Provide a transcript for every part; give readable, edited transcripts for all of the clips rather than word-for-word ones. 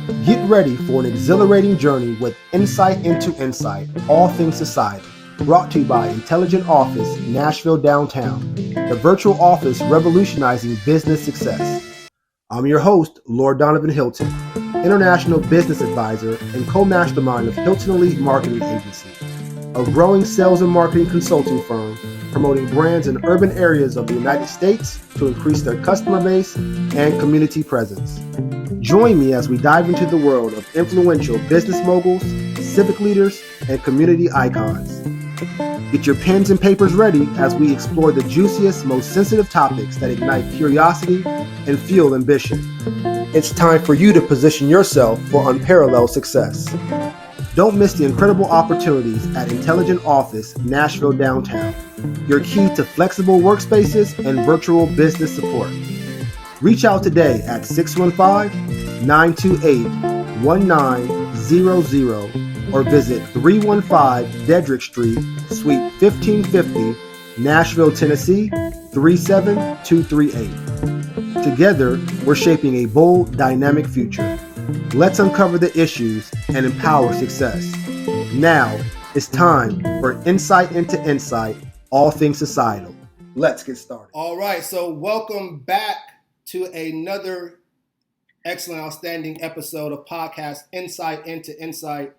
Get ready for an exhilarating journey with Insight into Insight, all things society. Brought to you by Intelligent Office, Nashville Downtown, the virtual office revolutionizing business success. I'm your host, Lord Danavan Hylton, International Business Advisor and co-mastermind of Hylton Elite Marketing Agency, a growing sales and marketing consulting firm promoting brands in urban areas of the United States to increase their customer base and community presence. Join me as we dive into the world of influential business moguls, civic leaders, and community icons. Get your pens and papers ready as we explore the juiciest, most sensitive topics that ignite curiosity and fuel ambition. It's time for you to position yourself for unparalleled success. Don't miss the incredible opportunities at Intelligent Office, Nashville Downtown, your key to flexible workspaces and virtual business support. Reach out today at 615-928-1900 or visit 315 Dedrick Street, Suite 1550, Nashville, Tennessee 37238. Together, we're shaping a bold, dynamic future. Let's uncover the issues and empower success. Now, it's time for Insight into Insight, all things societal. Let's get started. All right, so welcome back to another excellent, outstanding episode of podcast Insight into Insight,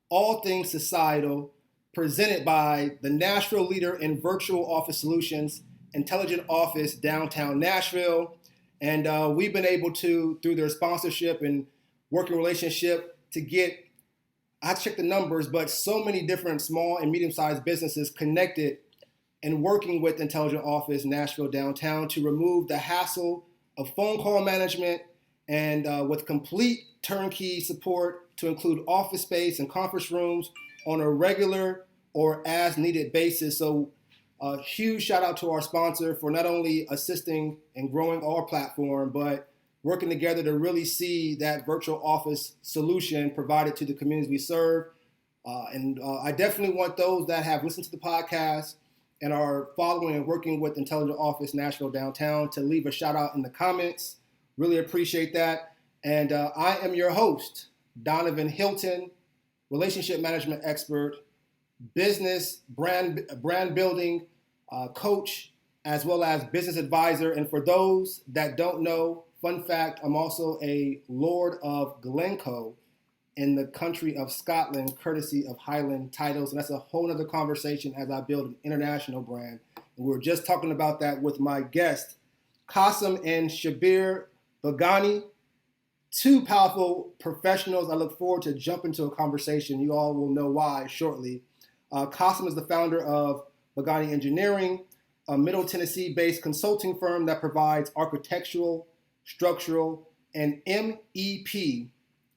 all things societal, presented by the Nashville leader in virtual office solutions, Intelligent Office Downtown Nashville. And we've been able to, through their sponsorship and working relationship, to get, I checked the numbers, but so many different small and medium-sized businesses connected and working with Intelligent Office Nashville Downtown to remove the hassle of phone call management and with complete turnkey support to include office space and conference rooms on a regular or as needed basis. So a huge shout out to our sponsor for not only assisting and growing our platform, but working together to really see that virtual office solution provided to the communities we serve. I definitely want those that have listened to the podcast and are following and working with Intelligent Office Nashville Downtown to leave a shout out in the comments. Really appreciate that. And I am your host, Danavan Hylton, relationship management expert, business brand building coach, as well as business advisor. And for those that don't know, fun fact, I'm also a Lord of Glencoe in the country of Scotland, courtesy of Highland Titles. And that's a whole nother conversation as I build an international brand. And we were just talking about that with my guest, Kassam and Shabir Bhegani, two powerful professionals. I look forward to jumping into a conversation. You all will know why shortly. Kassam is the founder of Bhegani Engineering, a Middle Tennessee-based consulting firm that provides architectural, structural, and MEP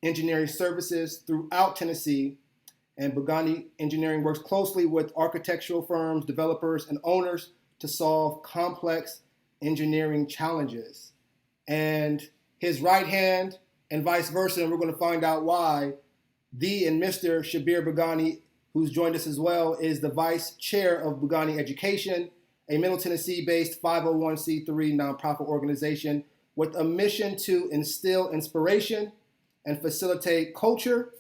engineering services throughout Tennessee. And Bhegani Engineering works closely with architectural firms, developers, and owners to solve complex engineering challenges. And his right hand and vice versa, and we're going to find out why, the and Mr. Shabir Bhegani, who's joined us as well, is the vice chair of Bhegani Education, a Middle Tennessee-based 501c3 nonprofit organization with a mission to instill inspiration and facilitate culture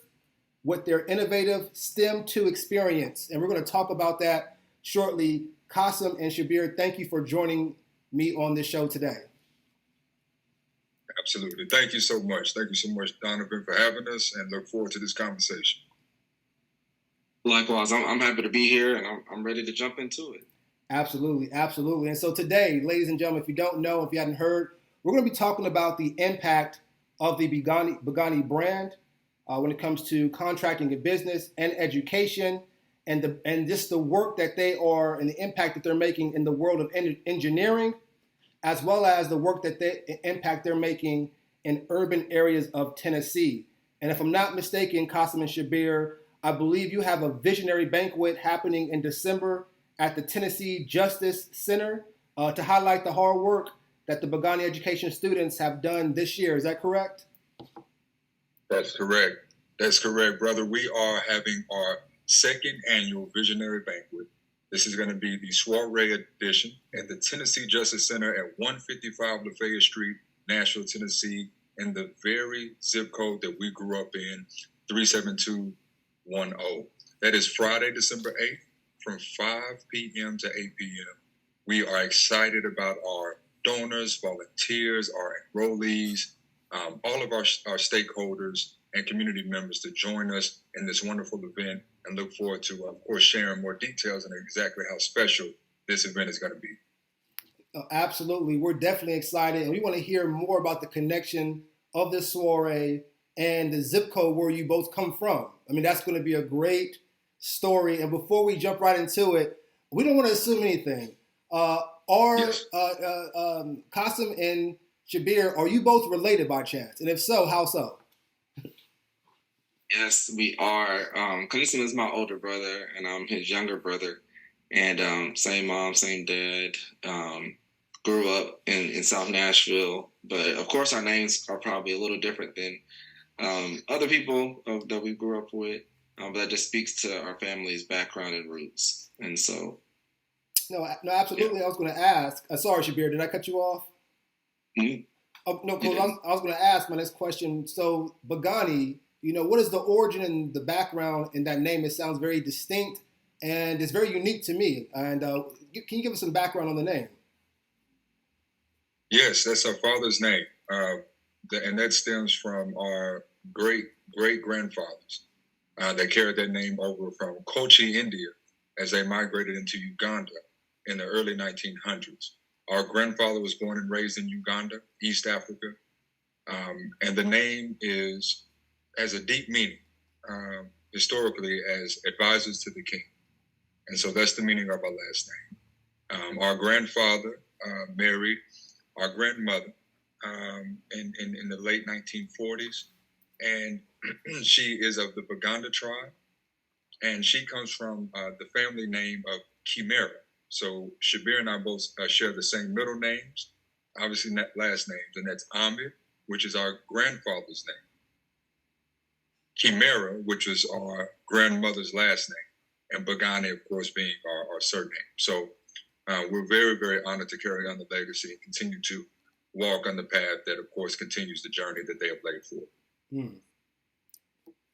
with their innovative STEM 2 experience. And we're going to talk about that shortly. Kassam and Shabir, thank you for joining me on this show today. Absolutely. Thank you so much. Thank you so much, Donovan, for having us, and look forward to this conversation. Likewise, I'm happy to be here, and I'm ready to jump into it. Absolutely, absolutely. And so today, ladies and gentlemen, if you don't know, if you hadn't heard, we're going to be talking about the impact of the Bhegani brand when it comes to contracting in business and education, and just the work that they are and the impact that they're making in the world of engineering, as well as the work that impact they're making in urban areas of Tennessee. And if I'm not mistaken, Kassam and Shabir, I believe you have a Visionary Banquet happening in December at the Tennessee Justice Center to highlight the hard work that the Bhegani Education students have done this year. Is that correct? That's correct. That's correct, brother. We are having our second annual Visionary Banquet. This is going to be the soiree edition at the Tennessee Justice Center at 155 Lafayette Street, Nashville, Tennessee, in the very zip code that we grew up in, 37210. That is Friday, December 8th, from 5 p.m. to 8 p.m. We are excited about our donors, volunteers, our enrollees, all of our stakeholders and community members to join us in this wonderful event, and look forward to, of course, sharing more details on exactly how special this event is going to be. Absolutely. We're definitely excited, and we want to hear more about the connection of this soiree and the zip code where you both come from. I mean, that's going to be a great story. And before we jump right into it, we don't want to assume anything. Yes. Kassam and Shabir, are you both related by chance? And if so, how so? Yes, we are. Kassam is my older brother, and I'm his younger brother. And same mom, same dad. Grew up in South Nashville, but of course our names are probably a little different than other people that we grew up with. But that just speaks to our family's background and roots. And so, no, absolutely. Yeah. I was going to ask. Sorry, Shabir, did I cut you off? Mm-hmm. Oh, no, I was going to ask my next question. So, Bhegani, what is the origin and the background in that name? It sounds very distinct and it's very unique to me. And can you give us some background on the name? Yes, that's our father's name, and that stems from our great-grandfathers that carried that name over from Kochi, India, as they migrated into Uganda in the early 1900s. Our grandfather was born and raised in Uganda, East Africa, and the name has a deep meaning historically as advisors to the king. And so that's the meaning of our last name. Our grandfather married our grandmother in the late 1940s, and she is of the Bhegani tribe, and she comes from the family name of Chimera. So Shabir and I both share the same middle names, obviously not last names, and that's Ahmed, which is our grandfather's name. Chimera, which was our grandmother's last name, and Bhegani, of course, being our surname. So we're very, very honored to carry on the legacy and continue to walk on the path that, of course, continues the journey that they have laid forth. Mm.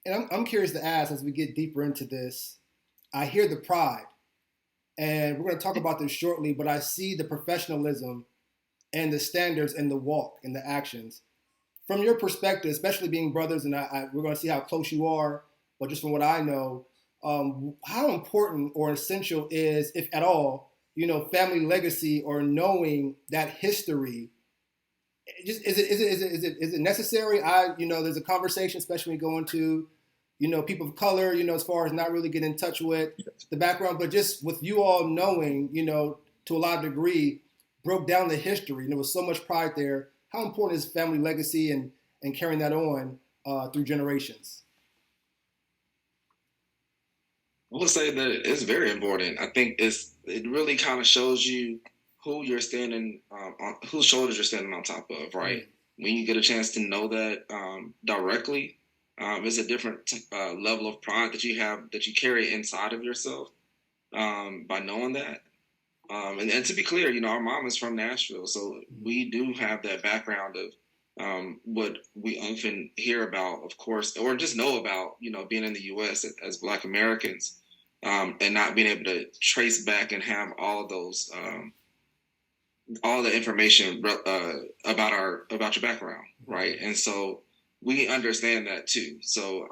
And I'm curious to ask, as we get deeper into this, I hear the pride, and we're going to talk about this shortly, but I see the professionalism and the standards and the walk and the actions. From your perspective, especially being brothers, and we're going to see how close you are, but just from what I know, how important or essential is, if at all, family legacy or knowing that history? Just is it necessary? There's a conversation, especially when you go into, people of color, as far as not really getting in touch with the background, but just with you all knowing, to a lot of degree, broke down the history, and there was so much pride there. How important is family legacy and carrying that on through generations? I would say that it's very important. I think it really kind of shows you who you're standing on, whose shoulders you're standing on top of, right? Mm-hmm. When you get a chance to know that directly, it's a different level of pride that you have, that you carry inside of yourself by knowing that. And to be clear, our mom is from Nashville, so we do have that background of what we often hear about, of course, or just know about, being in the U.S. as Black Americans, and not being able to trace back and have all those, all the information about your background, right? And so we understand that too. So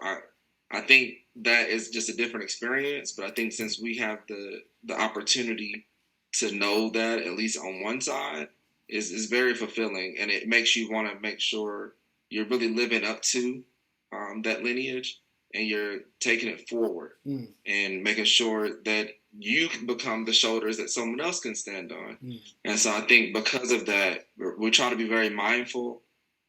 I think that is just a different experience, but I think since we have the opportunity to know that, at least on one side, is very fulfilling, and it makes you want to make sure you're really living up to that lineage, and you're taking it forward and making sure that you can become the shoulders that someone else can stand on. And so I think because of that, we try to be very mindful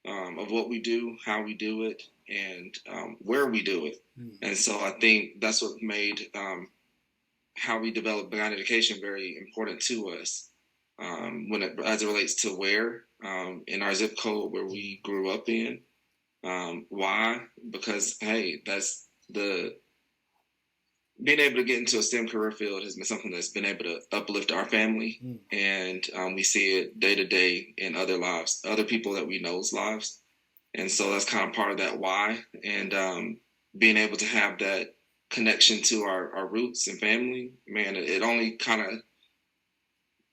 of what we do, how we do it, and where we do it. And so I think that's what made how we develop Bhegani Education very important to us as it relates to where in our zip code where we grew up in. Why? Because, hey, that's being able to get into a STEM career field has been something that's been able to uplift our family. And we see it day to day in other lives, other people that we know's lives. And so that's kind of part of that why. And being able to have that connection to our roots and family, man, it only kind of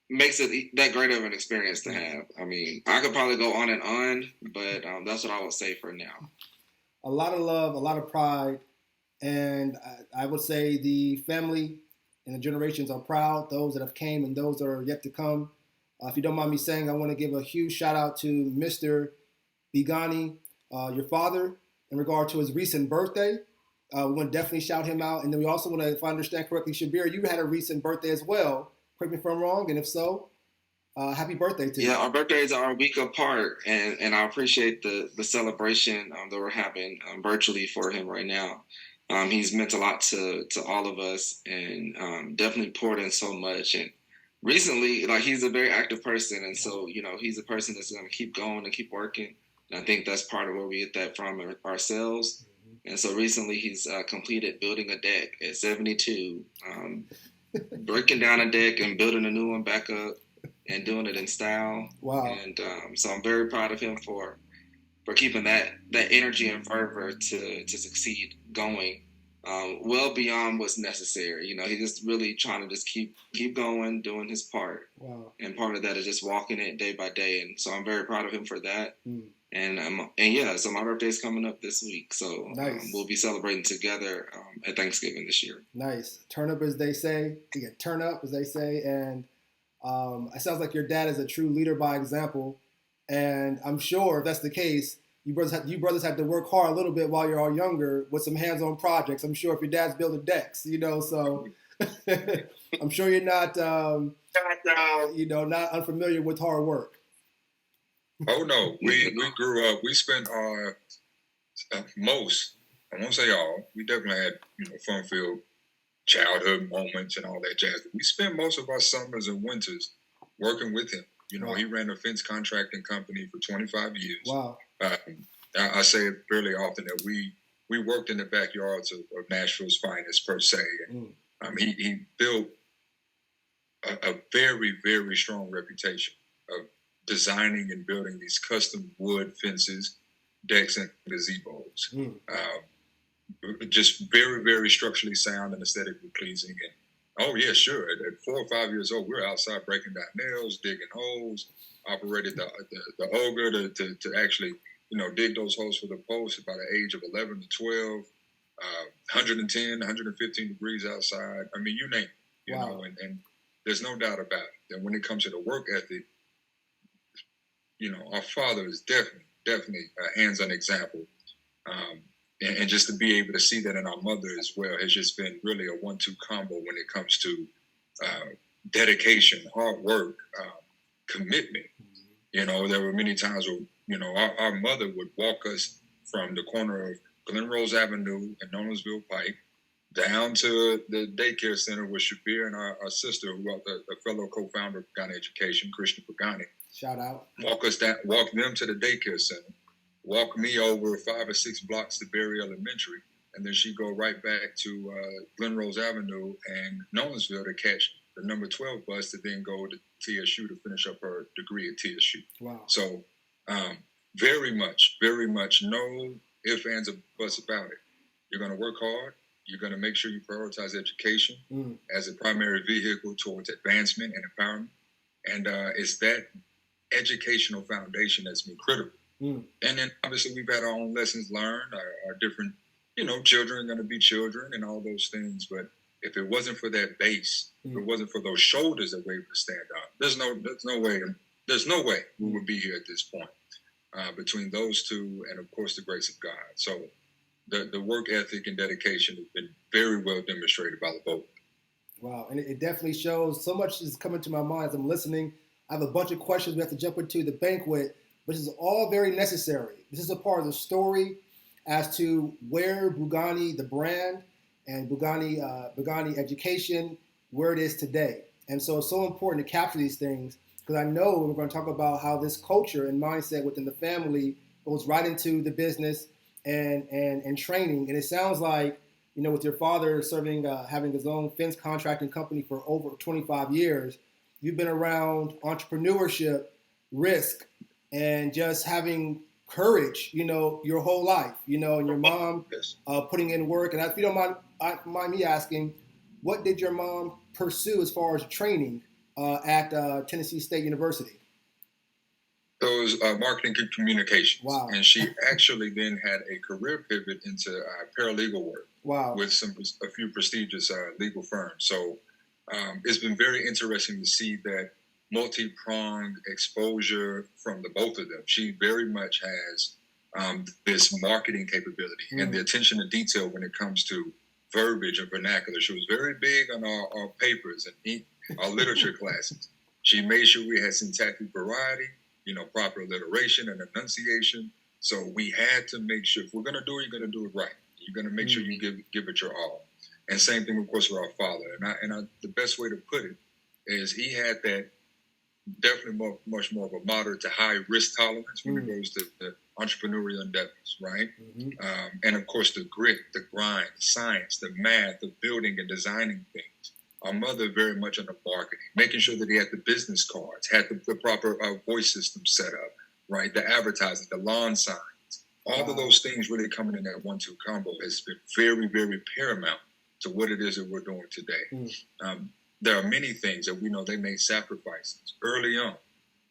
makes it that great of an experience to have. I mean, I could probably go on and on, but that's what I would say for now. A lot of love, a lot of pride, and I would say the family and the generations are proud, those that have came and those that are yet to come. If you don't mind me saying, I want to give a huge shout out to Mr. Bhegani, your father, in regard to his recent birthday. We want to definitely shout him out. And then we also want to, if I understand correctly, Shabir, you had a recent birthday as well. Correct me if I'm wrong, and if so, happy birthday to you. Yeah, our birthdays are a week apart, and I appreciate the celebration that we're having virtually for him right now. He's meant a lot to all of us, and definitely poured in so much. And recently, like, he's a very active person, and so, you know, he's a person that's going to keep going and keep working. And I think that's part of where we get that from ourselves. Mm-hmm. And so recently, he's completed building a deck at 72, breaking down a deck and building a new one back up and doing it in style. Wow. And so I'm very proud of him for keeping that energy and fervor to succeed going well beyond what's necessary. You know, he's just really trying to just keep going, doing his part. Wow. And part of that is just walking it day by day. And so I'm very proud of him for that. Mm. And yeah, so my birthday's coming up this week. So nice. We'll be celebrating together at Thanksgiving this year. Nice. Turn up, as they say. Yeah, turn up, as they say. And it sounds like your dad is a true leader by example. And I'm sure if that's the case, you brothers have to work hard a little bit while you're all younger with some hands-on projects. I'm sure if your dad's building decks, you know, so I'm sure you're not, not unfamiliar with hard work. Oh no, we grew up. We spent our most, I won't say all, we definitely had fun-filled childhood moments and all that jazz. We spent most of our summers and winters working with him. You know, wow. He ran a fence contracting company for 25 years. Wow. I say it fairly often that we worked in the backyards of Nashville's finest, per se. And, he built a very, very strong reputation of designing and building these custom wood fences, decks, and gazebos. Just very, very structurally sound and aesthetically pleasing. And oh yeah, sure. At 4 or 5 years old, we were outside breaking down nails, digging holes. Operated the auger to actually dig those holes for the posts by the age of 11 to 12. 110, 115 degrees outside. I mean, you name it. You know, and there's no doubt about it. And when it comes to the work ethic, our father is definitely a hands-on example. And just to be able to see that in our mother as well has just been really a 1-2 combo when it comes to dedication, hard work, commitment. There were many times where, our mother would walk us from the corner of Glenrose Avenue and Nolensville Pike down to the daycare center with Shabir and our sister, who was the fellow co-founder of Bhegani Education, Krishna Bhegani. Shout out. Walk them to the daycare center. Walk me over 5 or 6 blocks to Berry Elementary, and then she'd go right back to Glenrose Avenue and Nolensville to catch the number 12 bus to then go to TSU to finish up her degree at TSU. Wow. So very much no ifs, ands, or buts about it. You're going to work hard. You're going to make sure you prioritize education as a primary vehicle towards advancement and empowerment. And it's that educational foundation that's been critical. And then obviously we've had our own lessons learned, our different, children are going to be children and all those things. But if it wasn't for that base, if it wasn't for those shoulders that were able to stand up, there's no way we would be here at this point between those two and of course the grace of God. So the work ethic and dedication has been very well demonstrated by the both. Wow. And it definitely shows. So much is coming to my mind as I'm listening. I have a bunch of questions we have to jump into the banquet. Which is all very necessary. This is a part of the story as to where Bhegani, the brand, and Bhegani Education, where it is today. And so it's so important to capture these things because I know we're going to talk about how this culture and mindset within the family goes right into the business and training. And it sounds like, with your father serving, having his own fence contracting company for over 25 years, you've been around entrepreneurship, risk, and just having courage, your whole life, and your mom Yes. putting in work. And if you don't mind me asking, what did your mom pursue as far as training at Tennessee State University? Those marketing communications. Wow. And she actually then had a career pivot into paralegal work. Wow. With a few prestigious legal firms. So it's been very interesting to see that multi-pronged exposure from the both of them. She very much has this marketing capability and the attention to detail when it comes to verbiage and vernacular. She was very big on our papers and our literature classes. She made sure we had syntactic variety, proper alliteration and enunciation. So we had to make sure if we're going to do it, you're going to do it right. You're going to make sure you give it your all. And same thing, of course, with our father. And the best way to put it is he had that definitely much more of a moderate to high risk tolerance when it goes to the entrepreneurial endeavors, right? And of course, the grit, the grind, the science, the math, the building and designing things. Our mother very much on the marketing, making sure that he had the business cards, had the proper voice system set up, right? The advertising, the lawn signs. All of those things really coming in that 1-2 combo has been very, very paramount to what it is that we're doing today. There are many things that we know they made sacrifices early on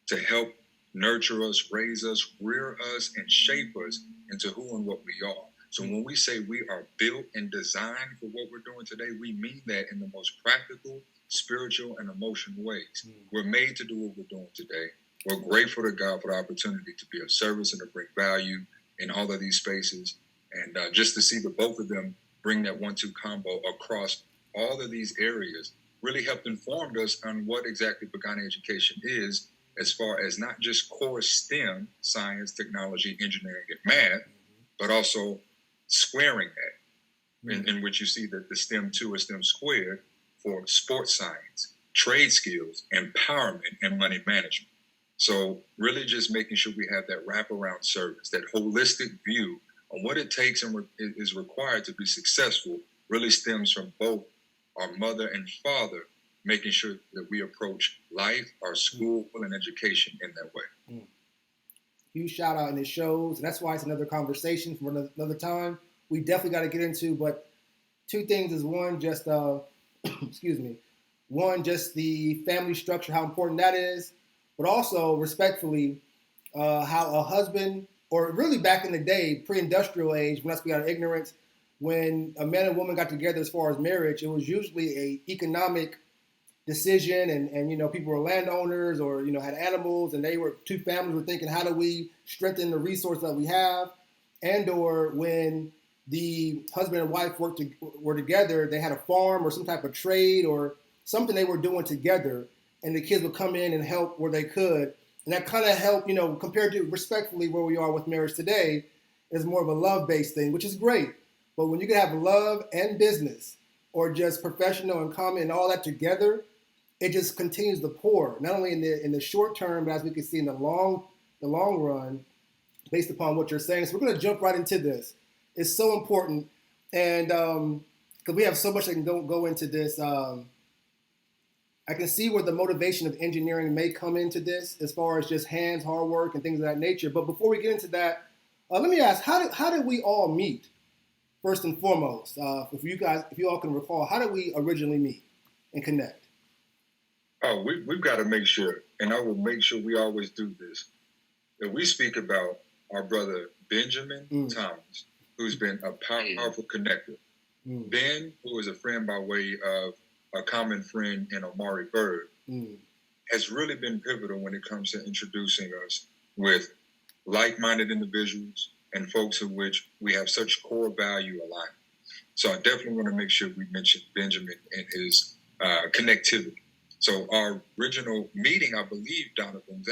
to help nurture us, raise us, rear us, and shape us into who and what we are. So when we say we are built and designed for what we're doing today, we mean that in the most practical, spiritual, and emotional ways. We're made to do what we're doing today. We're grateful to God for the opportunity to be of service and to bring value in all of these spaces. And just to see the both of them bring that 1-2 combo across all of these areas really helped inform us on what exactly Bhegani Education is, as far as not just core STEM, science, technology, engineering, and math, but also squaring that, in which you see that the STEM 2 or STEM squared for sports science, trade skills, empowerment, and money management. So really just making sure we have that wraparound service, that holistic view on what it takes and is required to be successful really stems from both our mother and father, making sure that we approach life, our school, and education in that way. Huge shout out, and it shows. And that's why it's another conversation for another time. We definitely got to get into, but two things is one, just, excuse me, one, just the family structure, how important that is, but also respectfully, how a husband, or really back in the day, pre-industrial age, when let's be out of ignorance, when a man and woman got together as far as marriage, it was usually a economic decision, and people were landowners or had animals, and two families were thinking, how do we strengthen the resource that we have? And or when the husband and wife were together, they had a farm or some type of trade or something they were doing together, and the kids would come in and help where they could. And that kind of helped, compared to respectfully where we are with marriage today, is more of a love-based thing, which is great. But when you can have love and business, or just professional and common and all that together, it just continues to pour. Not only in the short term, but as we can see in the long run, based upon what you're saying. So we're going to jump right into this. It's so important, and because we have so much that can go into this. I can see where the motivation of engineering may come into this, as far as just hands, hard work, and things of that nature. But before we get into that, let me ask: how did we all meet? First and foremost, if you all can recall, how did we originally meet and connect? Oh, we've got to make sure, and I will make sure we always do this, that we speak about our brother Benjamin Thomas, who's been a powerful connector. Ben, who is a friend by way of a common friend in Omari Bird, has really been pivotal when it comes to introducing us with like-minded individuals and folks in which we have such core value alignment. So I definitely want to make sure we mention Benjamin and his connectivity. So our original meeting, I believe, Donovan,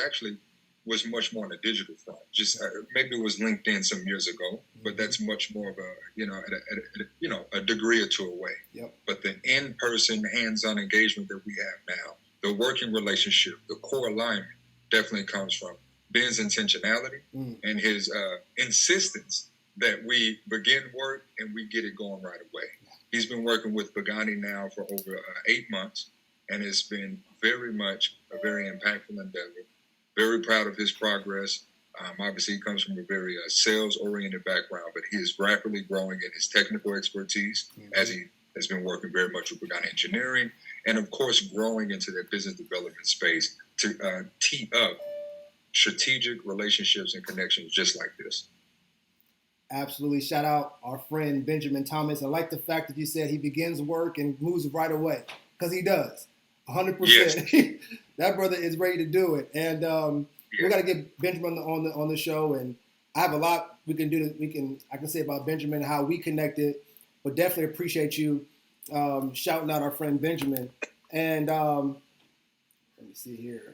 was much more on a digital front. Just maybe it was LinkedIn some years ago, but that's much more of a degree or two away. Yep. But the in-person, hands-on engagement that we have now, the working relationship, the core alignment, definitely comes from Ben's intentionality and his insistence that we begin work and we get it going right away. He's been working with Bhegani now for over 8 months, and it's been very much a very impactful endeavor. Very proud of his progress. Obviously, he comes from a very sales-oriented background, but he is rapidly growing in his technical expertise as he has been working very much with Bhegani Engineering, and of course, growing into that business development space to tee up strategic relationships and connections just like this. Absolutely. Shout out our friend Benjamin Thomas. I like the fact that you said he begins work and moves right away, because he does. 100%. Yes. That brother is ready to do it. And we got to get Benjamin on the show. And I have a lot we can do. I can say about Benjamin, how we connected, but definitely appreciate you shouting out our friend Benjamin. And let me see here.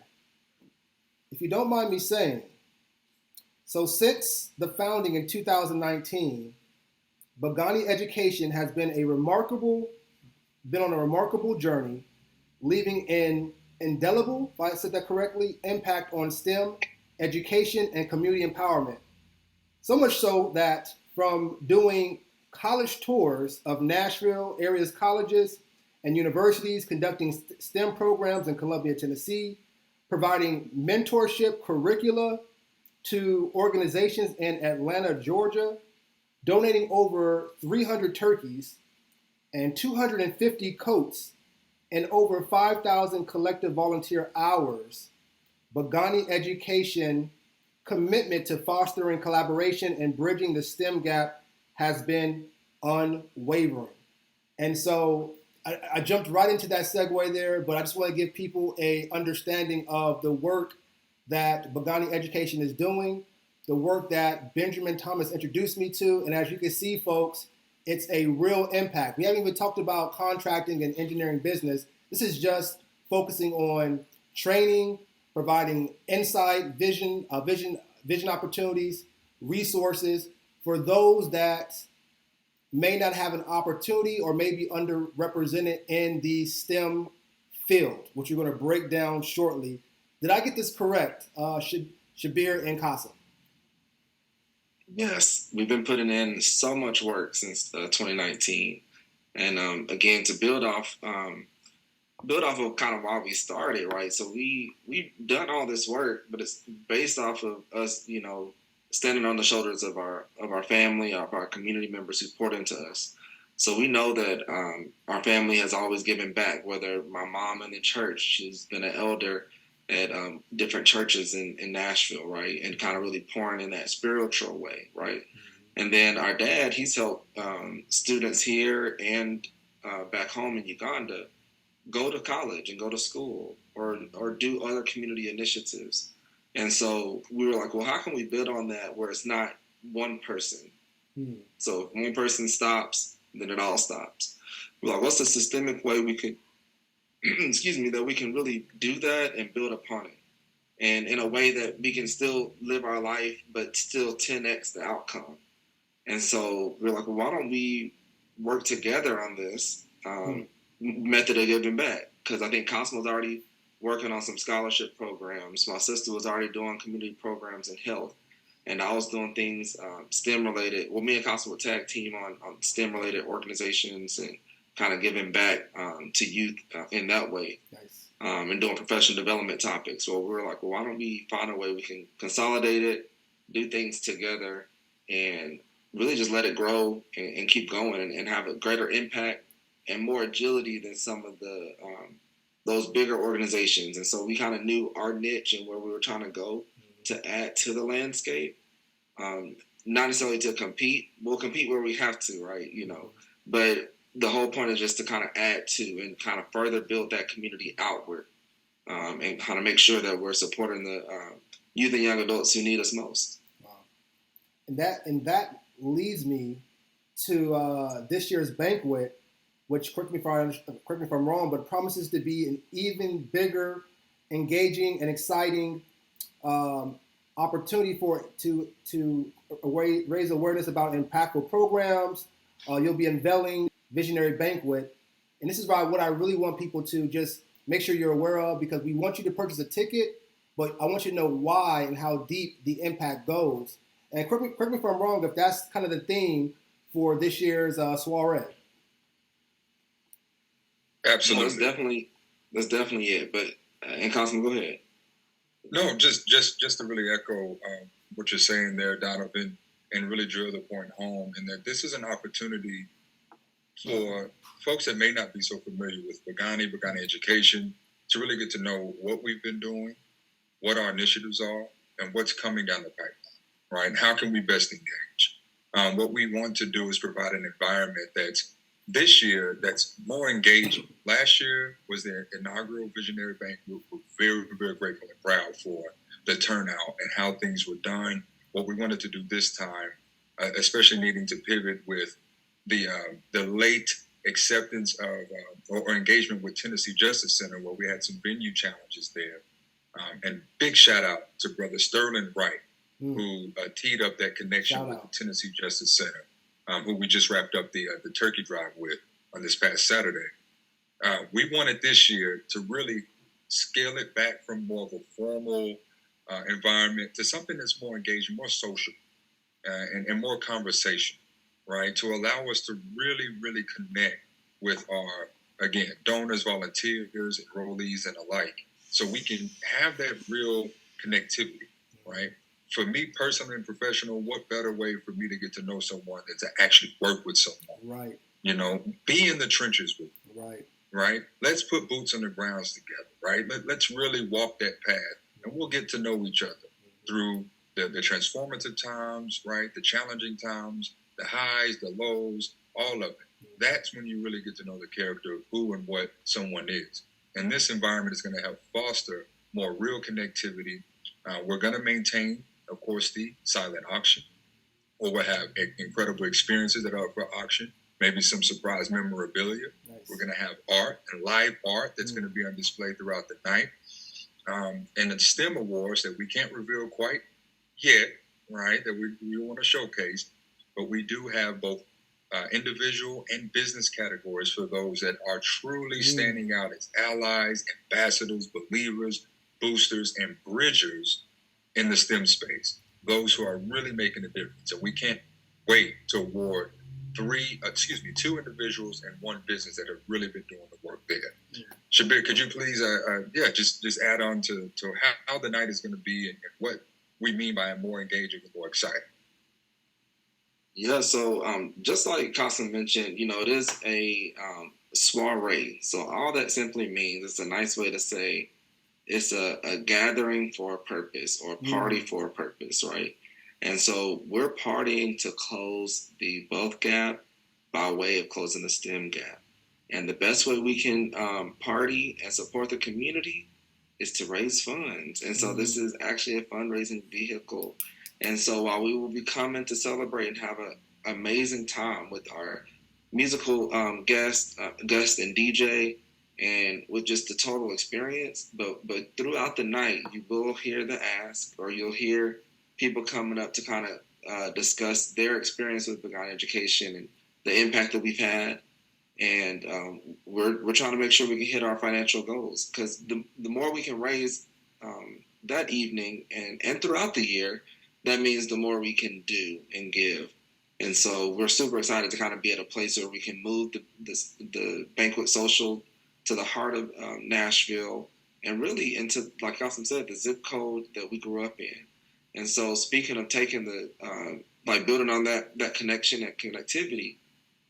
If you don't mind me saying, so since the founding in 2019, Bhegani Education has been on a remarkable journey, leaving an indelible, if I said that correctly, impact on STEM, education, and community empowerment. So much so that from doing college tours of Nashville area's colleges and universities, conducting STEM programs in Columbia, Tennessee, providing mentorship curricula to organizations in Atlanta, Georgia, donating over 300 turkeys and 250 coats and over 5,000 collective volunteer hours, Bhegani Education commitment to fostering collaboration and bridging the STEM gap has been unwavering. And so I jumped right into that segue there, but I just want to give people a understanding of the work that Bhegani Education is doing, the work that Benjamin Thomas introduced me to. And as you can see, folks, it's a real impact. We haven't even talked about contracting and engineering business. This is just focusing on training, providing insight, vision opportunities, resources for those that may not have an opportunity or may be underrepresented in the STEM field, which we're going to break down shortly. Did I get this correct, Shabir and Kassam? Yes, we've been putting in so much work since 2019, and again, to build off of kind of why we started, right? So we've done all this work, but it's based off of us, standing on the shoulders of our family, of our community members who poured into us. So we know that our family has always given back. Whether my mom in the church, she's been an elder at different churches in Nashville, right? And kind of really pouring in that spiritual way, right? Mm-hmm. And then our dad, he's helped students here and back home in Uganda go to college and go to school or do other community initiatives. And so we were like, well, how can we build on that where it's not one person? Mm-hmm. So if one person stops, then it all stops. We're like, what's a systemic way we could that we can really do that and build upon it, and in a way that we can still live our life but still 10x the outcome. And so we're like, well, why don't we work together on this method of giving back? Because I think Kassam was already working on some scholarship programs. My sister was already doing community programs in health, and I was doing things STEM related. Well, me and Kassam would tag team on STEM related organizations and kind of giving back to youth in that way. Nice. And doing professional development topics. So we were like, well, why don't we find a way we can consolidate it, do things together, and really just let it grow and keep going and have a greater impact and more agility than some of the those bigger organizations. And so we kind of knew our niche and where we were trying to go to add to the landscape. Not necessarily to compete. We'll compete where we have to, right? But the whole point is just to kind of add to and kind of further build that community outward, and kind of make sure that we're supporting the youth and young adults who need us most. Wow. And that leads me to this year's banquet, which correct me if I'm wrong, but promises to be an even bigger, engaging, and exciting opportunity to raise awareness about impactful programs. You'll be unveiling Visionary Banquet. And this is what I really want people to just make sure you're aware of, because we want you to purchase a ticket, but I want you to know why and how deep the impact goes. And correct me if I'm wrong, if that's kind of the theme for this year's soiree. Absolutely. No, that's definitely it. But, and Kassam, go ahead. No, just to really echo what you're saying there, Donovan, and really drill the point home, and that this is an opportunity for folks that may not be so familiar with Bhegani Education, to really get to know what we've been doing, what our initiatives are, and what's coming down the pipeline, right? How can we best engage? What we want to do is provide an environment that's this year that's more engaging. Last year was the inaugural Visionary Banquet. We're very, very grateful and proud for the turnout and how things were done. What we wanted to do this time, especially needing to pivot with the late acceptance of or engagement with Tennessee Justice Center, where we had some venue challenges there. And big shout out to Brother Sterling Wright, who teed up that connection with the Tennessee Justice Center, who we just wrapped up the turkey drive with on this past Saturday. We wanted this year to really scale it back from more of a formal environment to something that's more engaging, more social, and more conversation, right? To allow us to really, really connect with our, again, donors, volunteers, enrollees, and alike, so we can have that real connectivity, right? For me personally and professional, what better way for me to get to know someone than to actually work with someone? Right. You know, be in the trenches with them. Right. Right? Let's put boots on the grounds together, right? Let's really walk that path, and we'll get to know each other through the transformative times, right? The challenging times, the highs, the lows, all of it. That's when you really get to know the character of who and what someone is. And this environment is going to help foster more real connectivity. We're going to maintain, of course, the silent auction, or we'll have incredible experiences that are up for auction, maybe some surprise memorabilia. Nice. We're going to have art and live art that's going to be on display throughout the night. And the STEM awards that we can't reveal quite yet, right, that we want to showcase, but we do have both individual and business categories for those that are truly standing out as allies, ambassadors, believers, boosters, and bridgers in the STEM space. Those who are really making a difference. So we can't wait to award two individuals and one business that have really been doing the work there. Yeah. Shabir, could you please, just add on to how the night is going to be and what we mean by more engaging and more exciting? Yeah, so just like Kassam mentioned, it is a soiree. So all that simply means, it's a nice way to say it's a gathering for a purpose, or a party for a purpose, right? And so we're partying to close the wealth gap by way of closing the STEM gap. And the best way we can party and support the community is to raise funds. And so this is actually a fundraising vehicle. And so while we will be coming to celebrate and have an amazing time with our musical guest and DJ, and with just the total experience, but throughout the night, you will hear the ask, or you'll hear people coming up to kind of discuss their experience with Bhegani Education and the impact that we've had. And we're trying to make sure we can hit our financial goals, because the more we can raise that evening and throughout the year, that means the more we can do and give. And so we're super excited to kind of be at a place where we can move the banquet social to the heart of Nashville, and really into, like Kassam said, the zip code that we grew up in. And so speaking of taking building on that connection and connectivity,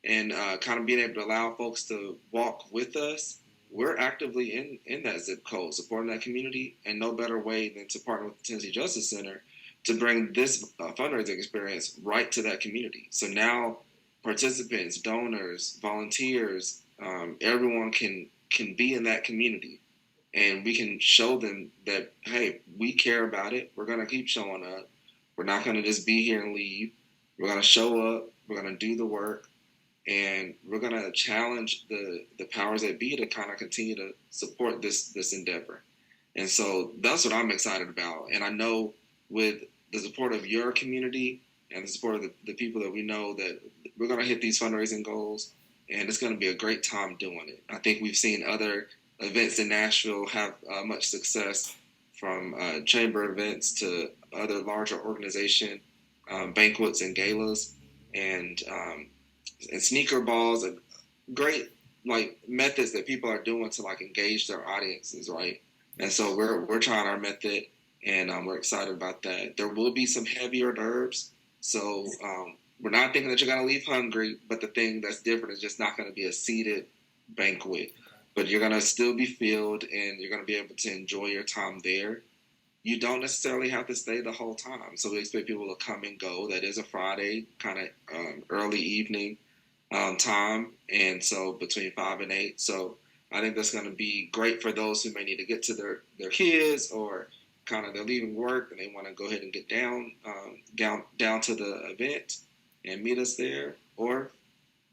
and kind of being able to allow folks to walk with us, we're actively in that zip code, supporting that community, and no better way than to partner with the Tennessee Justice Center to bring this fundraising experience right to that community. So now participants, donors, volunteers, everyone can be in that community, and we can show them that, hey, we care about it. We're going to keep showing up. We're not going to just be here and leave. We're going to show up. We're going to do the work. And we're going to challenge the powers that be to kind of continue to support this endeavor. And so that's what I'm excited about. And I know with the support of your community and the support of the people that we know, that we're going to hit these fundraising goals, and it's going to be a great time doing it. I think we've seen other events in Nashville have much success, from chamber events to other larger organization banquets and galas, and sneaker balls, and great methods that people are doing to engage their audiences, right? And so we're trying our method, and we're excited about that. There will be some heavier herbs, so we're not thinking that you're going to leave hungry, but the thing that's different is just not going to be a seated banquet, but you're going to still be filled, and you're going to be able to enjoy your time there. You don't necessarily have to stay the whole time, so we expect people to come and go. That is a Friday, kind of early evening time, and so between 5 and 8. So I think that's going to be great for those who may need to get to their kids, or kind of they're leaving work and they want to go ahead and get down to the event and meet us there. Or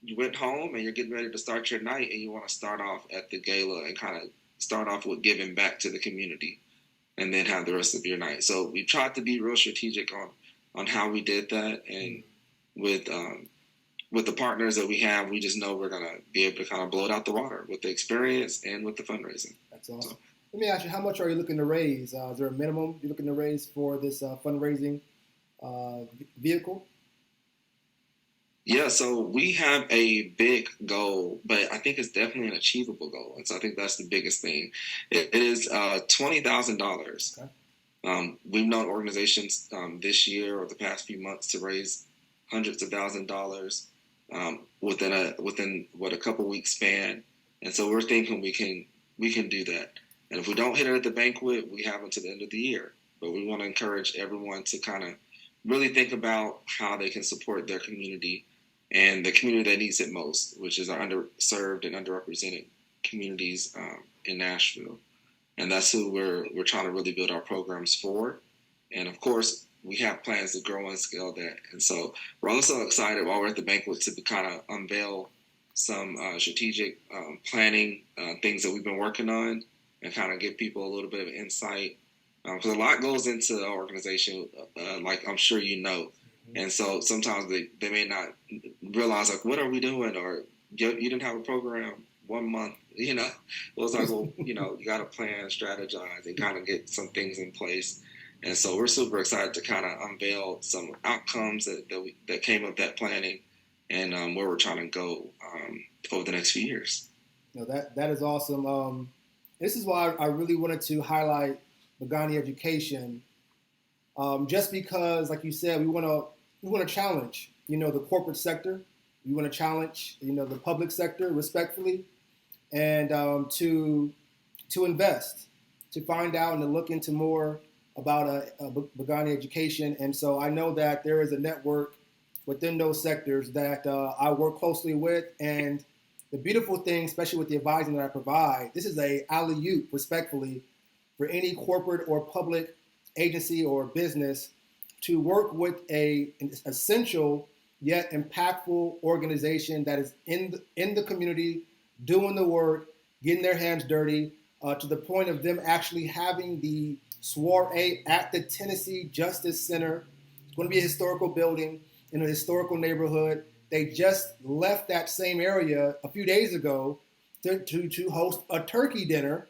you went home and you're getting ready to start your night and you want to start off at the gala and kind of start off with giving back to the community, and then have the rest of your night. So we tried to be real strategic on how we did that, and with the partners that we have, we just know we're gonna be able to kind of blow it out the water with the experience and with the fundraising. That's awesome. So, let me ask you, how much are you looking to raise? Is there a minimum you're looking to raise for this fundraising vehicle? Yeah, so we have a big goal, but I think it's definitely an achievable goal. And so I think that's the biggest thing. It is $20,000. Okay. We've known organizations this year or the past few months to raise hundreds of $1,000s within a couple weeks span. And so we're thinking we can do that. And if we don't hit it at the banquet, we have until the end of the year. But we want to encourage everyone to kind of really think about how they can support their community and the community that needs it most, which is our underserved and underrepresented communities in Nashville. And that's who we're trying to really build our programs for. And of course, we have plans to grow and scale that. And so we're also excited while we're at the banquet to kind of unveil some strategic planning things that we've been working on, and kind of give people a little bit of insight. Because a lot goes into our organization, like I'm sure you know. And so sometimes they may not realize, like, what are we doing? Or you didn't have a program 1 month, Well, it's like, well, you got to plan, strategize, and kind of get some things in place. And so we're super excited to kind of unveil some outcomes that came of that planning, and where we're trying to go over the next few years. That is awesome. This is why I really wanted to highlight Bhegani Education, just because, like you said, we want to challenge, the corporate sector. We want to challenge, the public sector respectfully, and to invest, to find out and to look into more about Bhegani Education. And so I know that there is a network within those sectors that I work closely with. And the beautiful thing, especially with the advising that I provide, this is a alley-oop, respectfully, for any corporate or public agency or business to work with an essential yet impactful organization that is in the community, doing the work, getting their hands dirty, to the point of them actually having the soiree at the Tennessee Justice Center. It's going to be a historical building in a historical neighborhood. They just left that same area a few days ago to host a turkey dinner,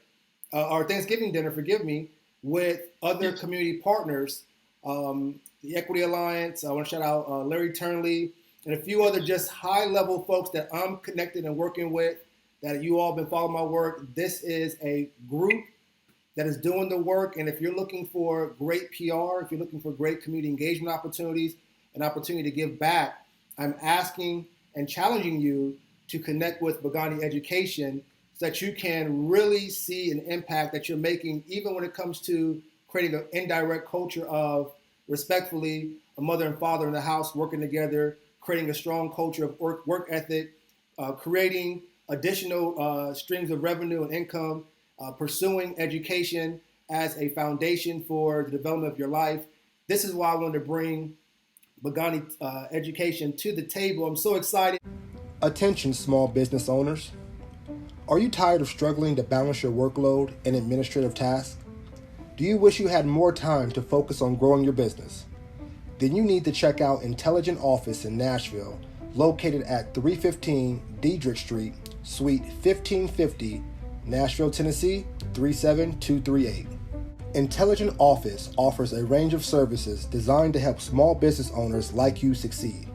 or Thanksgiving dinner, forgive me, with other community partners. The Equity Alliance, I want to shout out Larry Turnley, and a few other just high-level folks that I'm connected and working with, that you all been following my work. This is a group that is doing the work, and if you're looking for great PR, if you're looking for great community engagement opportunities, an opportunity to give back, I'm asking and challenging you to connect with Bhegani Education so that you can really see an impact that you're making, even when it comes to creating an indirect culture of, respectfully, a mother and father in the house working together, creating a strong culture of work ethic, creating additional streams of revenue and income, pursuing education as a foundation for the development of your life. This is why I wanted to bring Bhegani Education to the table. I'm so excited. Attention, small business owners. Are you tired of struggling to balance your workload and administrative tasks? Do you wish you had more time to focus on growing your business? Then you need to check out Intelligent Office in Nashville, located at 315 Diedrich Street, Suite 1550, Nashville, Tennessee 37238. Intelligent Office offers a range of services designed to help small business owners like you succeed.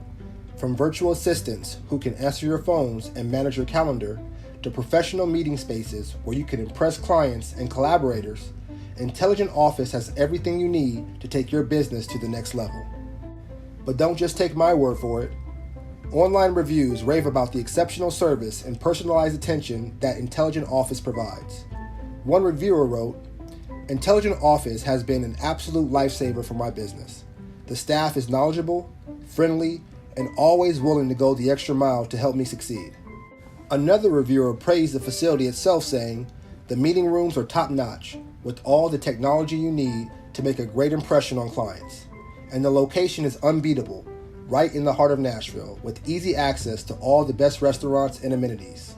From virtual assistants who can answer your phones and manage your calendar, to professional meeting spaces where you can impress clients and collaborators, Intelligent Office has everything you need to take your business to the next level. But don't just take my word for it. Online reviews rave about the exceptional service and personalized attention that Intelligent Office provides. One reviewer wrote, "Intelligent Office has been an absolute lifesaver for my business. The staff is knowledgeable, friendly, and always willing to go the extra mile to help me succeed." Another reviewer praised the facility itself, saying, "The meeting rooms are top-notch, with all the technology you need to make a great impression on clients. And the location is unbeatable, right in the heart of Nashville, with easy access to all the best restaurants and amenities."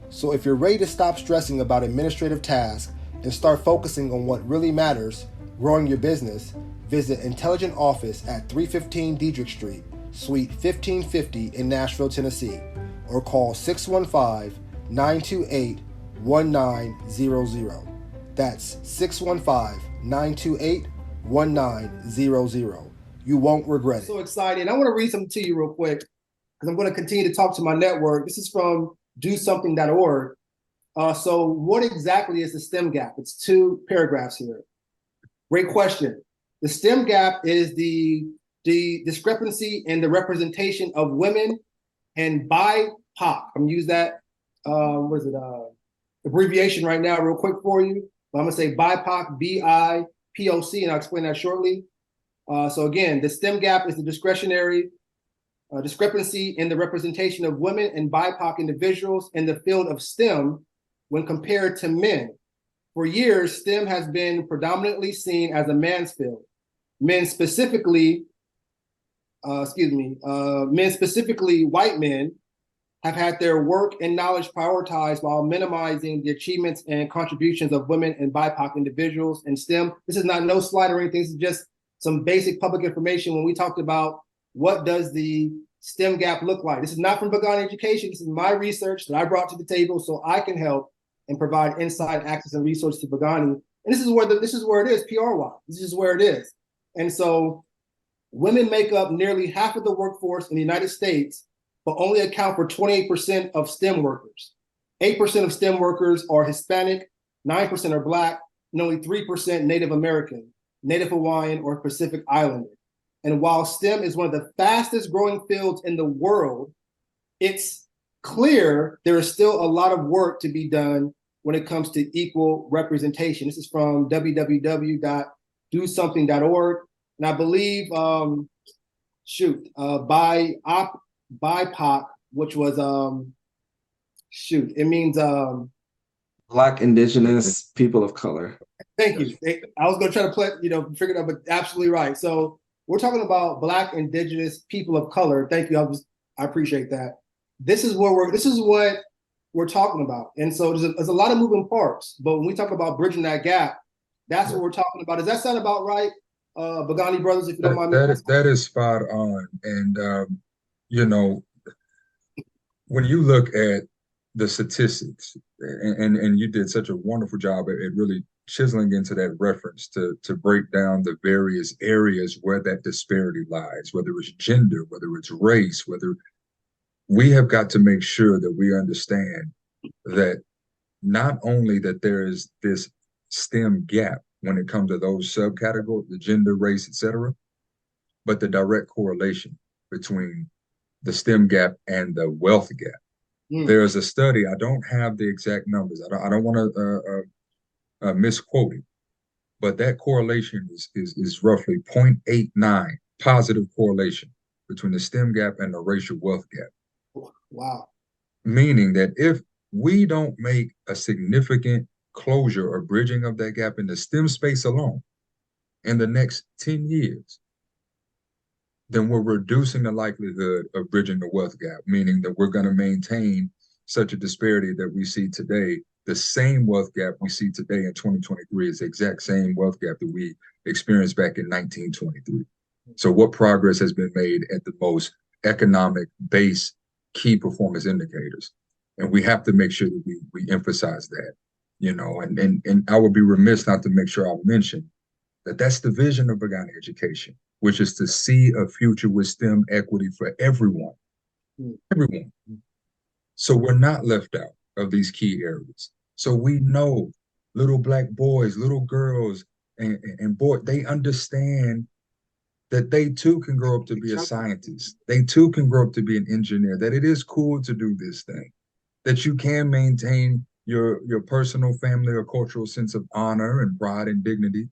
So if you're ready to stop stressing about administrative tasks and start focusing on what really matters, growing your business, visit Intelligent Office at 315 Diedrich Street, Suite 1550 in Nashville, Tennessee, or call 615-928-1900. That's 615-928-1900. You won't regret it. So excited. I want to read something to you real quick because I'm going to continue to talk to my network. This is from DoSomething.org. So what exactly is the STEM gap? It's 2 paragraphs here. Great question. The STEM gap is the discrepancy in the representation of women and BIPOC. I'm going to use that, abbreviation right now real quick for you. I'm going to say BIPOC, B-I-P-O-C, and I'll explain that shortly. So again, the STEM gap is the discrepancy in the representation of women and BIPOC individuals in the field of STEM when compared to men. For years, STEM has been predominantly seen as a man's field. Men specifically, white men, have had their work and knowledge prioritized while minimizing the achievements and contributions of women and BIPOC individuals in STEM. This is not no slide or anything. This is just some basic public information when we talked about what does the STEM gap look like. This is not from Bhegani Education. This is my research that I brought to the table so I can help and provide insight, access, and resources to Bhegani. And this is where it is, PR-wise. This is where it is. And so women make up nearly half of the workforce in the United States, but only account for 28% of STEM workers. 8% of STEM workers are Hispanic, 9% are Black, and only 3% Native American, Native Hawaiian, or Pacific Islander. And while STEM is one of the fastest growing fields in the world, it's clear there is still a lot of work to be done when it comes to equal representation. This is from www.dosomething.org. And I believe, BIPOC, which was, it means Black, Indigenous, people of color. Thank you. I was going to try to figure it out, but absolutely right. So we're talking about Black, Indigenous, people of color. Thank you. I appreciate that. This is what we're talking about. And so there's a lot of moving parts, but when we talk about bridging that gap, that's what we're talking about. Does that sound about right, Bhegani brothers, if you don't mind? That is spot on. And, when you look at the statistics, and you did such a wonderful job at really chiseling into that reference to break down the various areas where that disparity lies, whether it's gender, whether it's race, whether we have got to make sure that we understand that not only that there is this STEM gap when it comes to those subcategories, the gender, race, etc., but the direct correlation between the STEM gap and the wealth gap. There's a study, I don't have the exact numbers, I don't want to misquote it, but that correlation is roughly 0.89 positive correlation between the STEM gap and the racial wealth gap. Wow. Meaning that if we don't make a significant closure or bridging of that gap in the STEM space alone in the next 10 years, then we're reducing the likelihood of bridging the wealth gap, meaning that we're going to maintain such a disparity that we see today. The same wealth gap we see today in 2023 is the exact same wealth gap that we experienced back in 1923. So what progress has been made at the most economic base key performance indicators? And we have to make sure that we emphasize that, and I would be remiss not to make sure I mention that that's the vision of Bhegani Education, which is to see a future with STEM equity for everyone. So we're not left out of these key areas. So we know little black boys, little girls, and boy, they understand that they too can grow up to be a scientist. They too can grow up to be an engineer, that it is cool to do this thing, that you can maintain your personal, family, or cultural sense of honor and pride and dignity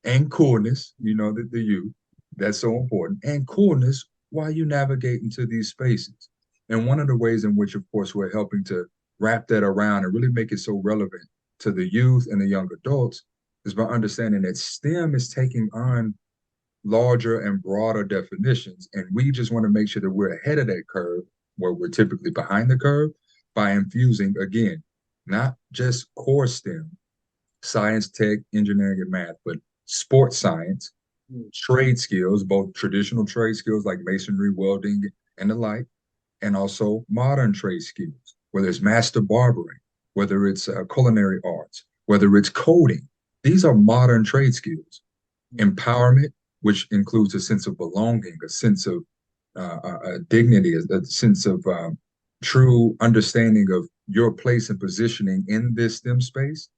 and coolness, the youth, that's so important, and coolness while you navigate into these spaces. And one of the ways in which, of course, we're helping to wrap that around and really make it so relevant to the youth and the young adults is by understanding that STEM is taking on larger and broader definitions. And we just want to make sure that we're ahead of that curve where we're typically behind the curve by infusing, again, not just core STEM, science, tech, engineering, and math, but sports science, trade skills, both traditional trade skills like masonry, welding, and the like, and also modern trade skills, whether it's master barbering, whether it's culinary arts, whether it's coding. These are modern trade skills. Empowerment, which includes a sense of belonging, a sense of dignity, a sense of true understanding of your place and positioning in this STEM space.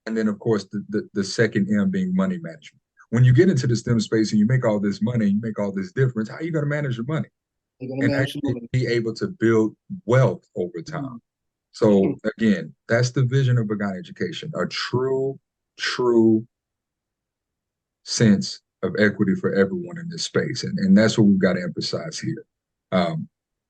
And then, of course, the second M being money management. When you get into the STEM space and you make all this money, you make all this difference, how are you going to manage your money? And actually be able to build wealth over time. So again, that's the vision of Bhegani Education, a true sense of equity for everyone in this space. And that's what we've got to emphasize here.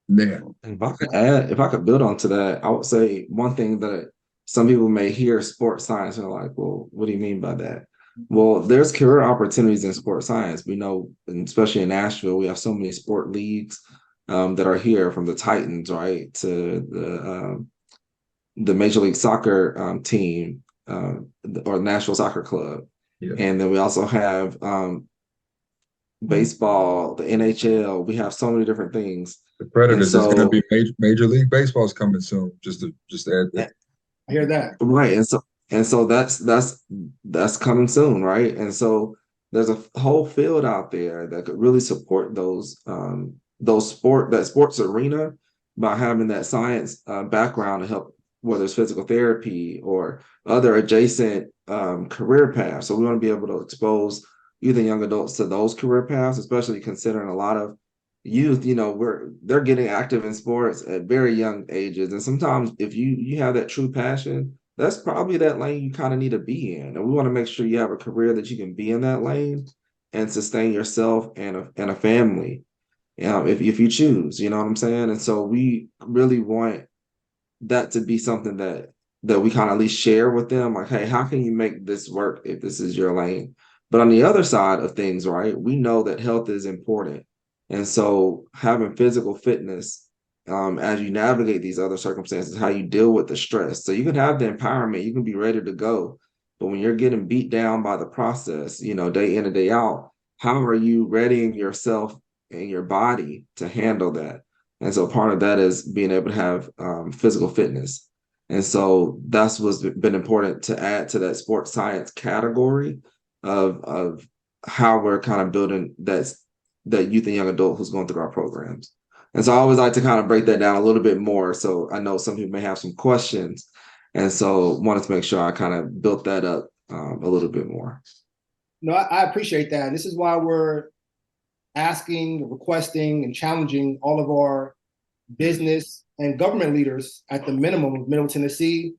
If I could build onto that, I would say one thing that some people may hear sports science and are like, well, what do you mean by that? Well, there's career opportunities in sports science. We know, and especially in Nashville, we have so many sport leagues that are here, from the Titans, right, to the Major League Soccer team or Nashville Soccer Club. Yeah. And then we also have baseball, the NHL. We have so many different things. The Predators is going to be Major League Baseball's coming soon. Just to add that. I hear that. Right, and so that's coming soon, right? And so there's a whole field out there that could really support that sports arena by having that science background to help, whether it's physical therapy or other adjacent career paths. So we want to be able to expose youth and young adults to those career paths, especially considering a lot of youth, they're getting active in sports at very young ages. And sometimes if you have that true passion, that's probably that lane you kind of need to be in. And we want to make sure you have a career that you can be in that lane and sustain yourself and a family, if you choose, you know what I'm saying? And so we really want that to be something that we kind of at least share with them, like, hey, how can you make this work if this is your lane? But on the other side of things, right, we know that health is important. And so having physical fitness as you navigate these other circumstances, how you deal with the stress. So you can have the empowerment, you can be ready to go. But when you're getting beat down by the process, day in and day out, how are you readying yourself and your body to handle that? And so part of that is being able to have physical fitness. And so that's what's been important to add to that sports science category of how we're kind of building that youth and young adult who's going through our programs. And so I always like to kind of break that down a little bit more. So I know some people may have some questions. And so wanted to make sure I kind of built that up a little bit more. No, I appreciate that. And this is why we're asking, requesting, and challenging all of our business and government leaders at the minimum of Middle Tennessee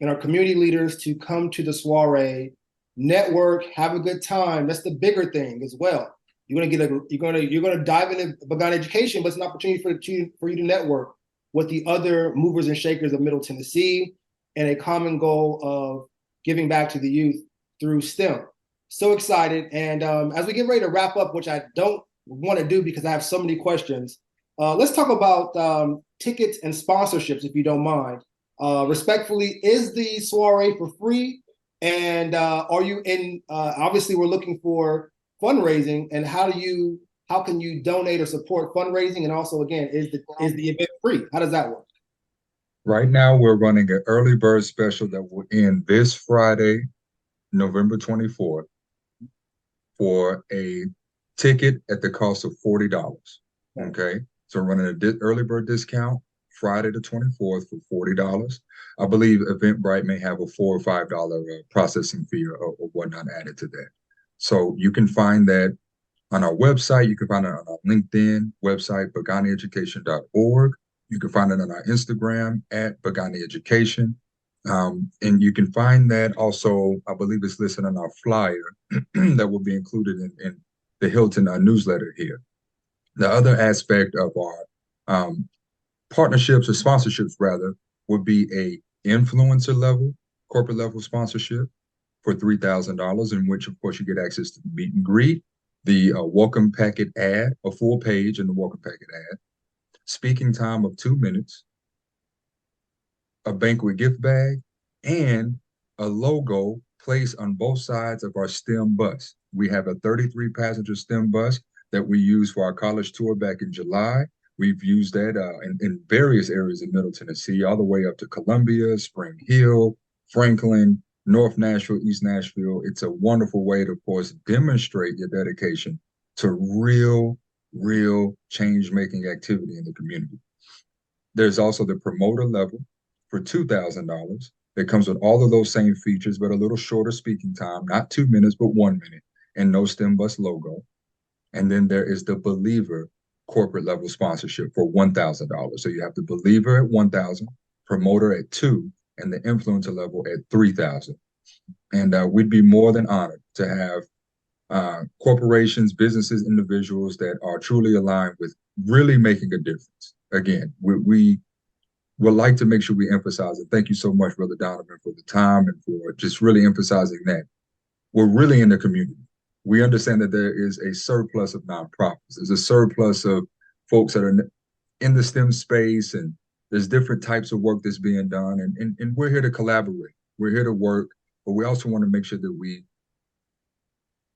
and our community leaders to come to the soiree, network, have a good time. That's the bigger thing as well. You're gonna dive into Bhegani Education, but it's an opportunity for you to network with the other movers and shakers of Middle Tennessee and a common goal of giving back to the youth through STEM. So excited. And as we get ready to wrap up, which I don't want to do because I have so many questions, let's talk about tickets and sponsorships, if you don't mind. Respectfully, is the soiree for free? And are you in, obviously we're looking for fundraising, and how can you donate or support fundraising? And also, again, is the event free? How does that work? Right now, we're running an early bird special that will end this Friday, November 24th, for a ticket at the cost of $40. Okay, so we're running an early bird discount Friday the 24th for $40. I believe Eventbrite may have a $4 or $5 processing fee or whatnot added to that. So you can find that on our website. You can find it on our LinkedIn website, BheganiEducation.org. You can find it on our Instagram at Bhegani Education. And you can find that also, I believe it's listed on our flyer that will be included in the Hylton newsletter here. The other aspect of our partnerships or sponsorships, rather, would be a influencer level, corporate level sponsorship for $3,000, in which, of course, you get access to the meet and greet, the welcome packet ad, a full page in the welcome packet ad, speaking time of 2 minutes, a banquet gift bag, and a logo placed on both sides of our STEM bus. We have a 33-passenger STEM bus that we used for our college tour back in July. We've used that in various areas in Middle Tennessee, all the way up to Columbia, Spring Hill, Franklin, North Nashville, East Nashville. It's a wonderful way to, of course, demonstrate your dedication to real change-making activity in the community. There's also the promoter level for $2,000 that comes with all of those same features, but a little shorter speaking time, not 2 minutes, but 1 minute, and no STEM bus logo. And then there is the believer corporate level sponsorship for $1,000. So you have the believer at $1,000, promoter at $2,000, and the influencer level at $3,000. And we'd be more than honored to have corporations, businesses, individuals that are truly aligned with really making a difference. Again, we would like to make sure we emphasize it. Thank you so much, Brother Donovan, for the time and for just really emphasizing that we're really in the community. We understand that there is a surplus of nonprofits. There's a surplus of folks that are in the STEM space, and there's different types of work that's being done. And we're here to collaborate. We're here to work, but we also want to make sure that we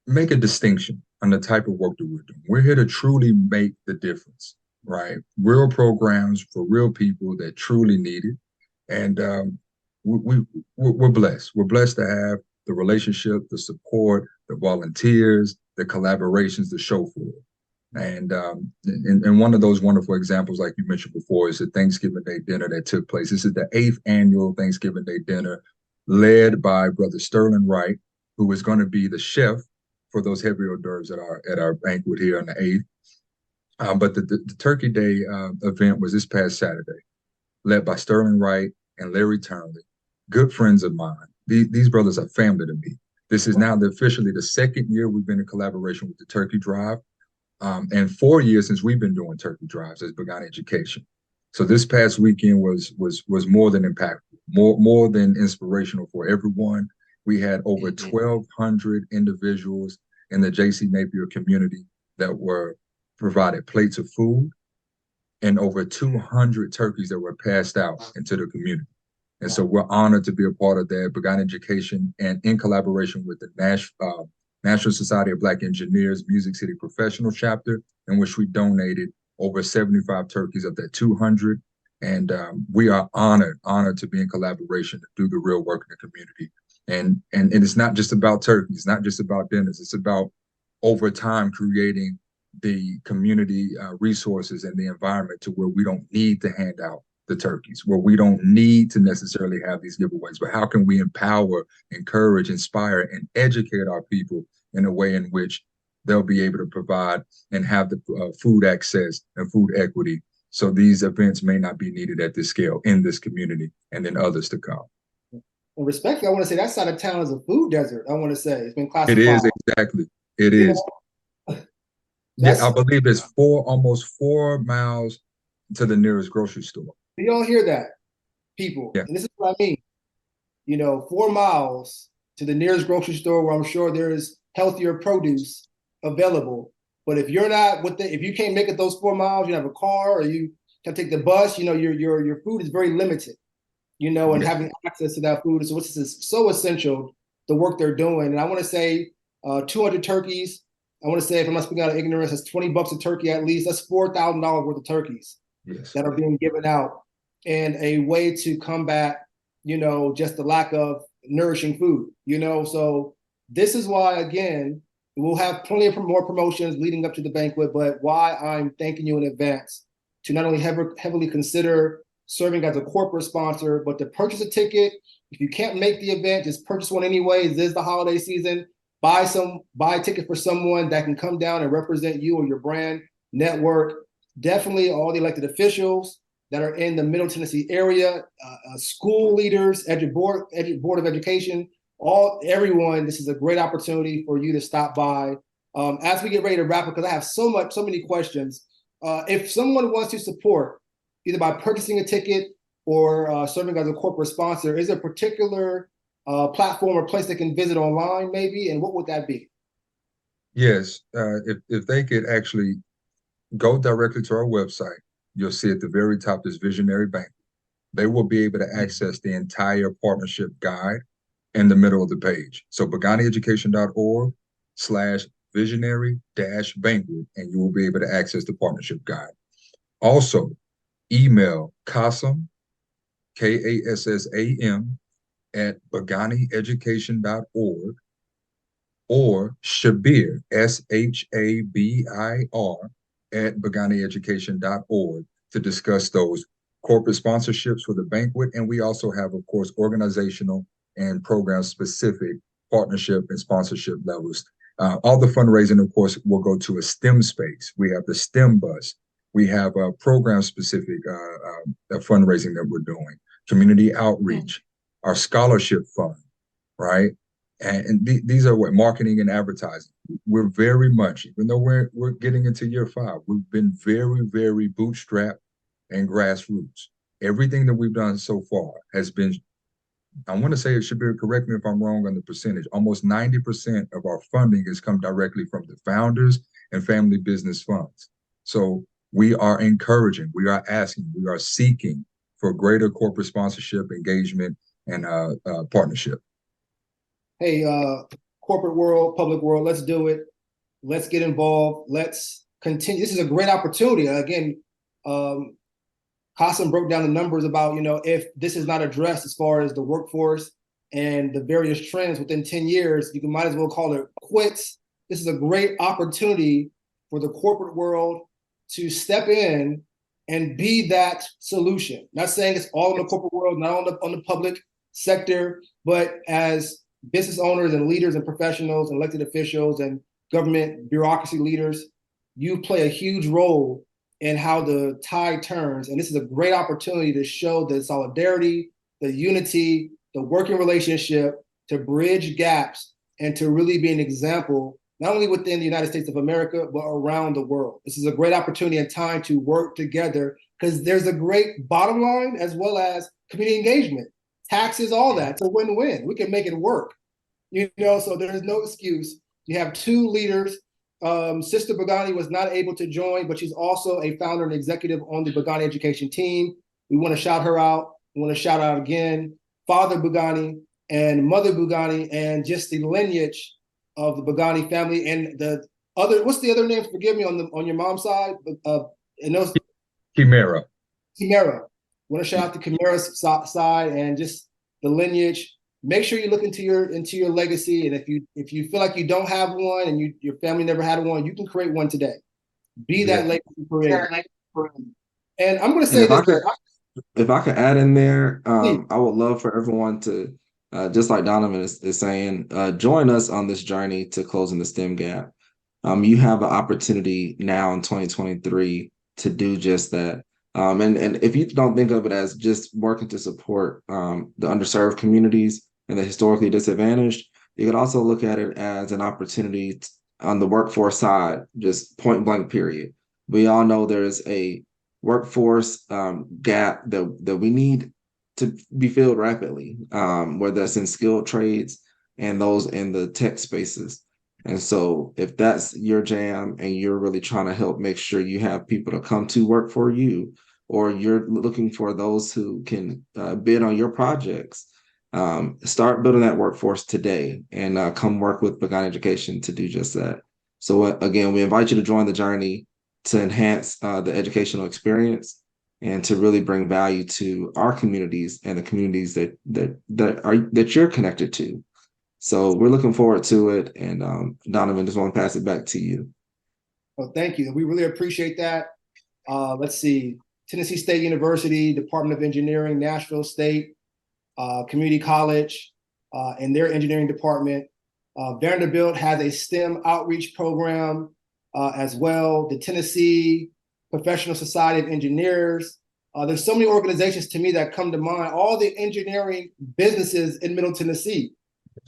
make a distinction on the type of work that we're doing. We're here to truly make the difference, right? Real programs for real people that truly need it. And we're blessed. We're blessed to have the relationship, the support, the volunteers, the collaborations to show for it. And one of those wonderful examples, like you mentioned before, is the Thanksgiving Day dinner that took place. This is the 8th annual Thanksgiving Day dinner led by Brother Sterling Wright, who is going to be the chef for those heavy hors d'oeuvres at our banquet here on the 8th. But the Turkey Day event was this past Saturday, led by Sterling Wright and Larry Turnley, good friends of mine. These brothers are family to me. This is now officially the 2nd year we've been in collaboration with the Turkey Drive, and 4 years since we've been doing Turkey Drives as Bhegani Education. So this past weekend was more than impactful, more than inspirational for everyone. We had over 1,200 individuals in the J.C. Napier community that were provided plates of food, and over 200 turkeys that were passed out into the community. And so we're honored to be a part of that. Bhegani Education, and in collaboration with the National Society of Black Engineers Music City Professional Chapter, in which we donated over 75 turkeys of that 200. And we are honored to be in collaboration to do the real work in the community. And it's not just about turkeys, it's not just about dinners. It's about, over time, creating the community resources and the environment to where we don't need to hand out the turkeys, where we don't need to necessarily have these giveaways, but how can we empower, encourage, inspire, and educate our people in a way in which they'll be able to provide and have the food access and food equity, so these events may not be needed at this scale in this community and then others to come. And respectfully, I want to say that side of town is a food desert. I want to say it's been classified. It is, exactly. It is. Yeah, I believe it's almost 4 miles to the nearest grocery store. You don't hear that, people. Yeah. And this is what I mean. 4 miles to the nearest grocery store, where I'm sure there is healthier produce available. But if you're not if you can't make it those 4 miles, you have a car or you can take the bus, your food is very limited, and having access to that food. So this is so essential, the work they're doing. And I want to say 200 turkeys. I want to say, if I'm not speaking out of ignorance, that's $20 a turkey at least. That's $4,000 worth of turkeys that are being given out, and a way to combat, just the lack of nourishing food, So this is why, again, we'll have plenty of more promotions leading up to the banquet, but why I'm thanking you in advance to not only heavily consider serving as a corporate sponsor, but to purchase a ticket, if you can't make the event, just purchase one anyway. This is the holiday season. Buy a ticket for someone that can come down and represent you or your brand, network. Definitely all the elected officials that are in the Middle Tennessee area, school leaders, board of education, everyone. This is a great opportunity for you to stop by. As we get ready to wrap up, because I have so many questions. If someone wants to support, either by purchasing a ticket or serving as a corporate sponsor, is there a particular platform or place they can visit online, maybe? And what would that be? Yes, if they could actually go directly to our website, you'll see at the very top this Visionary Banquet. They will be able to access the entire partnership guide in the middle of the page. So BheganiEducation.org/visionary-banquet, and you will be able to access the partnership guide. Also, email Kassam, Kassam, at BheganiEducation.org, or Shabir, Shabir, at BheganiEducation.org to discuss those corporate sponsorships for the banquet. And we also have, of course, organizational and program-specific partnership and sponsorship levels. All the fundraising, of course, will go to a STEM space. We have the STEM bus. We have a program-specific fundraising that we're doing, community outreach, our scholarship fund, right? And these are what marketing and advertising. We're very much, even though we're getting into year 5, we've been very, very bootstrapped and grassroots. Everything that we've done so far has been, I want to say, it should be, correct me if I'm wrong on the percentage, almost 90% of our funding has come directly from the founders and family business funds. So we are encouraging, we are asking, we are seeking for greater corporate sponsorship, engagement, and partnership. Hey, corporate world, public world, let's do it. Let's get involved. Let's continue. This is a great opportunity. Again, Kassam broke down the numbers about, if this is not addressed as far as the workforce and the various trends within 10 years, you might as well call it quits. This is a great opportunity for the corporate world to step in and be that solution. Not saying it's all in the corporate world, not on the public sector, but as business owners and leaders and professionals and elected officials and government bureaucracy leaders, you play a huge role in how the tide turns. And this is a great opportunity to show the solidarity, the unity, the working relationship, to bridge gaps and to really be an example, not only within the United States of America, but around the world. This is a great opportunity and time to work together, because there's a great bottom line as well as community engagement, taxes, all that. It's a win-win. We can make it work. So there's no excuse. You have 2 leaders. Sister Bhegani was not able to join, but she's also a founder and executive on the Bhegani Education team. We want to shout her out. We want to shout out again Father Bhegani and Mother Bhegani, and just the lineage of the Bhegani family. And the other, what's the other name? Forgive me, on your mom's side. Chimera. Want to shout out to Chimera's side and just the lineage. Make sure you look into your legacy, and if you feel like you don't have one and your family never had one, you can create one today. Be that legacy creator. And I'm going to say if I could add in there, I would love for everyone to, just like Donovan is saying, join us on this journey to closing the STEM gap. You have an opportunity now in 2023 to do just that. And if you don't think of it as just working to support the underserved communities and the historically disadvantaged, you could also look at it as an opportunity on the workforce side, just point blank period. We all know there's a workforce gap that we need to be filled rapidly, whether that's in skilled trades and those in the tech spaces. And so if that's your jam and you're really trying to help make sure you have people to come to work for you, or you're looking for those who can bid on your projects, start building that workforce today and come work with Bhegani Education to do just that. So again, we invite you to join the journey to enhance the educational experience and to really bring value to our communities and the communities that you're connected to. So we're looking forward to it. And Donovan, just want to pass it back to you. Well, thank you. We really appreciate that. Let's see. Tennessee State University, Department of Engineering, Nashville State, Community College, and their engineering department. Vanderbilt has a STEM outreach program as well. The Tennessee Professional Society of Engineers. There's so many organizations to me that come to mind. All the engineering businesses in Middle Tennessee.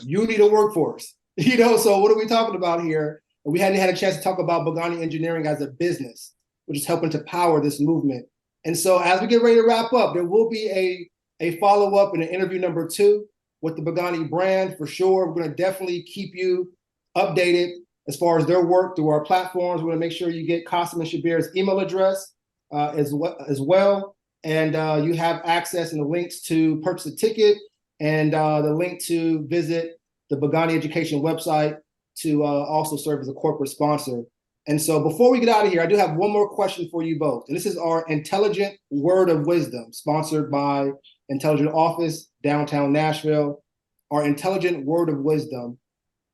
You need a workforce. So what are we talking about here? And we hadn't had a chance to talk about Bhegani Engineering as a business, which is helping to power this movement. And so as we get ready to wrap up, there will be a follow-up and an interview number 2 with the Bhegani brand for sure. We're going to definitely keep you updated as far as their work through our platforms. We're going to make sure you get Kassam and Shabir's email address as well. And you have access and the links to purchase a ticket and the link to visit the Bhegani Education website to also serve as a corporate sponsor. And so before we get out of here, I do have one more question for you both. And this is our Intelligent Word of Wisdom, sponsored by Intelligent Office, downtown Nashville. Our Intelligent Word of Wisdom.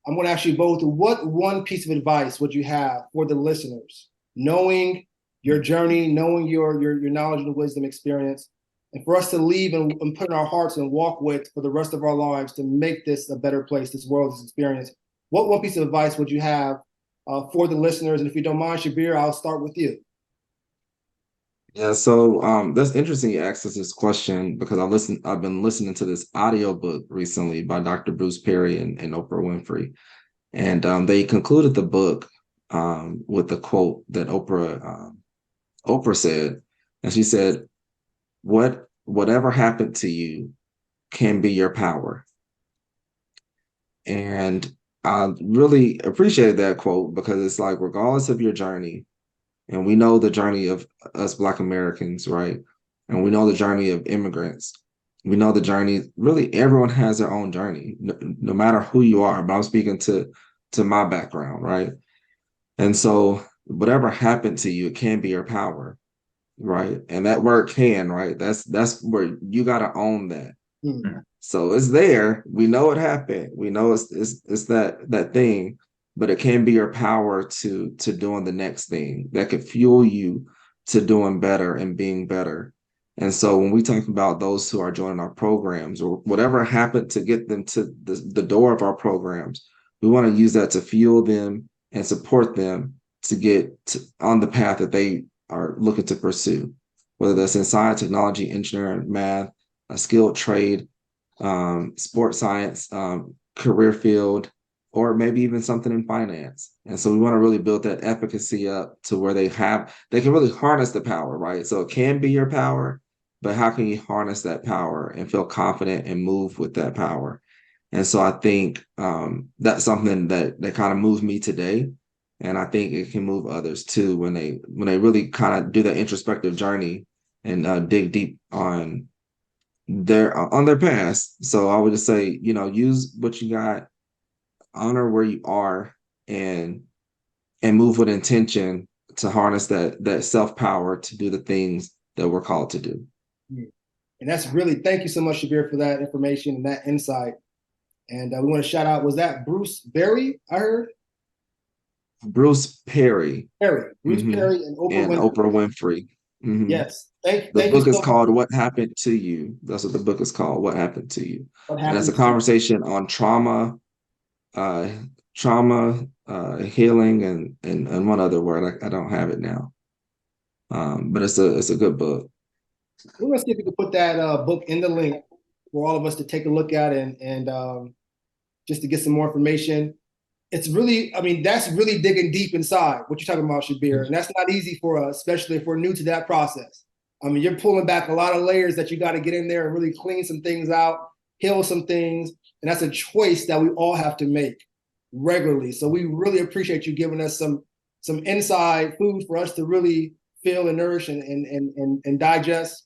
I'm going to ask you both, what one piece of advice would you have for the listeners, knowing your journey, knowing your knowledge and wisdom experience, and for us to leave and put in our hearts and walk with for the rest of our lives to make this a better place, this world, this experience? What one piece of advice would you have for the listeners? And if you don't mind, Shabir, I'll start with you. Yeah, so that's interesting you asked us this question because I've been listening to this audiobook recently by Dr. Bruce Perry and Oprah Winfrey. And they concluded the book with the quote that Oprah said. And she said, whatever happened to you can be your power. And I really appreciated that quote because it's like, regardless of your journey, and we know the journey of us Black Americans, right? And we know the journey of immigrants. We know the journey, really everyone has their own journey, no matter who you are. But I'm speaking to my background, right? And so whatever happened to you, it can be your power, right? And that word can, right? That's where you got to own that. Mm-hmm. So it's there. We know it happened. We know it's that thing. But it can be your power to doing the next thing that could fuel you to doing better and being better. And so when we talk about those who are joining our programs or whatever happened to get them to the door of our programs, we want to use that to fuel them and support them to get on the path that they are looking to pursue, whether that's in science, technology, engineering, math, a skilled trade, sports science, career field, or maybe even something in finance. And so we want to really build that efficacy up to where they can really harness the power, right? So it can be your power, but how can you harness that power and feel confident and move with that power? And so I think that's something that kind of moves me today. And I think it can move others too when they really kind of do that introspective journey and dig deep on their past. So I would just say, use what you got, honor where you are, and move with intention to harness that self-power to do the things that we're called to do. And that's really, thank you so much, Shabir, for that information and that insight. And we want to shout out, was that Bruce Berry, I heard? Bruce Perry. Bruce Perry and Oprah Winfrey. Mm-hmm. Yes. The book is called What Happened to You. That's what the book is called, What Happened to You. And it's a conversation on trauma, healing, and one other word. I don't have it now. But it's a good book. We're gonna see if we can put that book in the link for all of us to take a look at and just to get some more information. It's really, that's really digging deep inside what you're talking about, Shabir. And that's not easy for us, especially if we're new to that process. You're pulling back a lot of layers that you got to get in there and really clean some things out, heal some things. And that's a choice that we all have to make regularly. So we really appreciate you giving us some inside food for us to really feel and nourish and digest.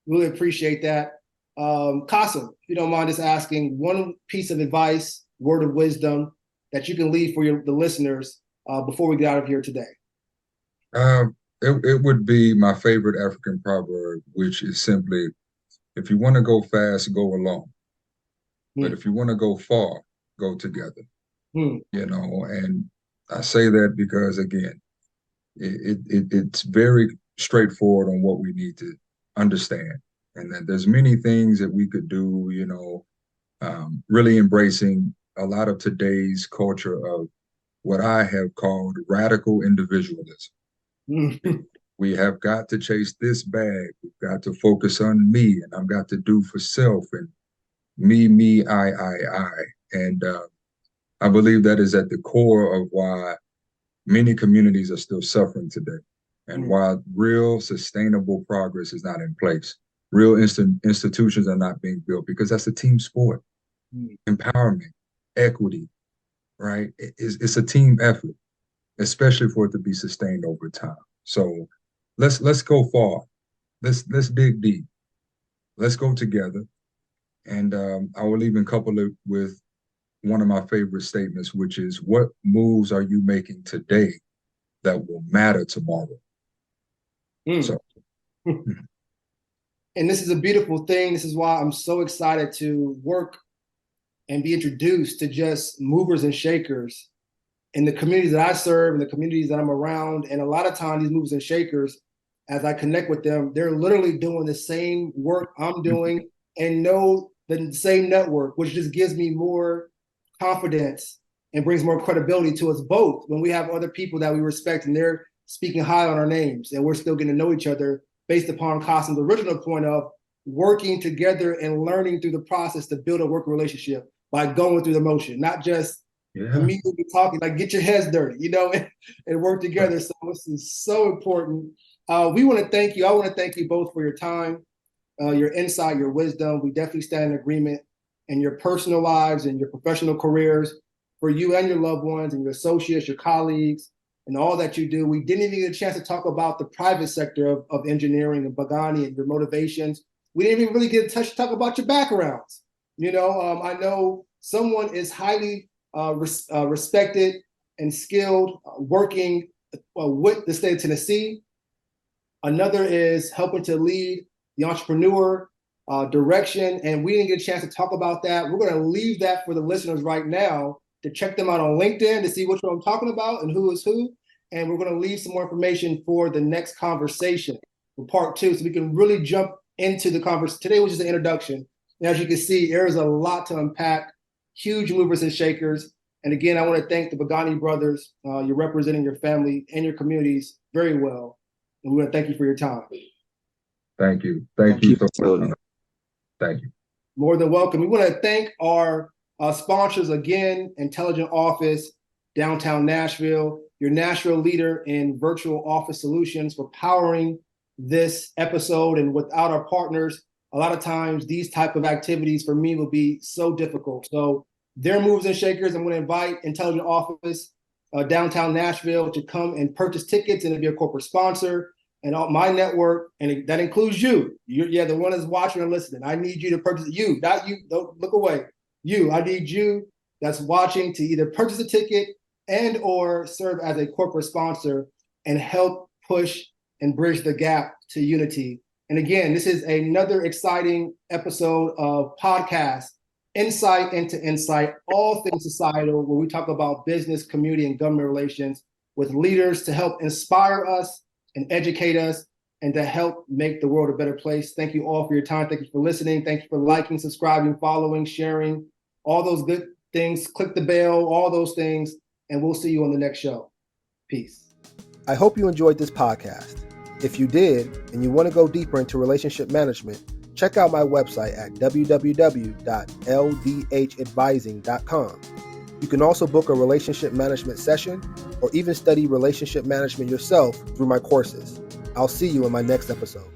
Really appreciate that. Kassam, if you don't mind just asking one piece of advice, word of wisdom that you can leave for the listeners before we get out of here today. It would be my favorite African proverb, which is simply, if you want to go fast, go alone. But if you want to go far, go together. And I say that because, again, it's very straightforward on what we need to understand. And that there's many things that we could do, really embracing a lot of today's culture of what I have called radical individualism. We have got to chase this bag. We've got to focus on me, and I've got to do for self, and me, I. And I believe that is at the core of why many communities are still suffering today, and why real sustainable progress is not in place. Real institutions are not being built, because that's a team sport. Empowerment, equity, right? It's a team effort, especially for it to be sustained over time. So let's go far. Let's dig deep. Let's go together. And I will even couple it with one of my favorite statements, which is, what moves are you making today that will matter tomorrow? So. And this is a beautiful thing. This is why I'm so excited to work and be introduced to just movers and shakers in the communities that I serve and the communities that I'm around. And a lot of times these movers and shakers, as I connect with them, they're literally doing the same work I'm doing and know the same network, which just gives me more confidence and brings more credibility to us both when we have other people that we respect and they're speaking high on our names and we're still getting to know each other based upon Kassam's original point of working together and learning through the process to build a working relationship by going through the motion, not just immediately talking, like get your heads dirty, and work together. So this is so important. We want to thank you. I want to thank you both for your time, your insight, your wisdom. We definitely stand in agreement in your personal lives and your professional careers, for you and your loved ones and your associates, your colleagues, and all that you do. We didn't even get a chance to talk about the private sector of engineering and Bhegani and your motivations. We didn't even really get a touch to talk about your backgrounds. I know someone is highly respected and skilled working with the state of Tennessee. Another is helping to lead the entrepreneur direction. And we didn't get a chance to talk about that. We're going to leave that for the listeners right now to check them out on LinkedIn to see which one I'm talking about and who is who. And we're going to leave some more information for the next conversation for part 2, so we can really jump into the conversation. Today was just an introduction. And as you can see, there's a lot to unpack, huge movers and shakers. And again, I want to thank the Bhegani brothers. You're representing your family and your communities very well. And we want to thank you for your time. Thank you. Thank you so much. Thank you. More than welcome. We want to thank our sponsors again, Intelligent Office, Downtown Nashville, your Nashville leader in virtual office solutions, for powering this episode. And without our partners, a lot of times these type of activities for me will be so difficult. So their moves and shakers, I'm going to invite Intelligent Office, Downtown Nashville, to come and purchase tickets and to be a corporate sponsor. And all my network, and that includes you. You're the one that's watching and listening. I need you to purchase, you, not you, don't look away. You, I need you that's watching to either purchase a ticket and or serve as a corporate sponsor and help push and bridge the gap to unity. And again, this is another exciting episode of podcast, Insight into Insight, all things societal, where we talk about business, community, and government relations with leaders to help inspire us and educate us and to help make the world a better place. Thank you all for your time. Thank you for listening. Thank you for liking, subscribing, following, sharing, all those good things. Click the bell, all those things, and we'll see you on the next show. Peace. I hope you enjoyed this podcast. If you did, and you want to go deeper into relationship management, check out my website at www.ldhadvising.com. You can also book a relationship management session or even study relationship management yourself through my courses. I'll see you in my next episode.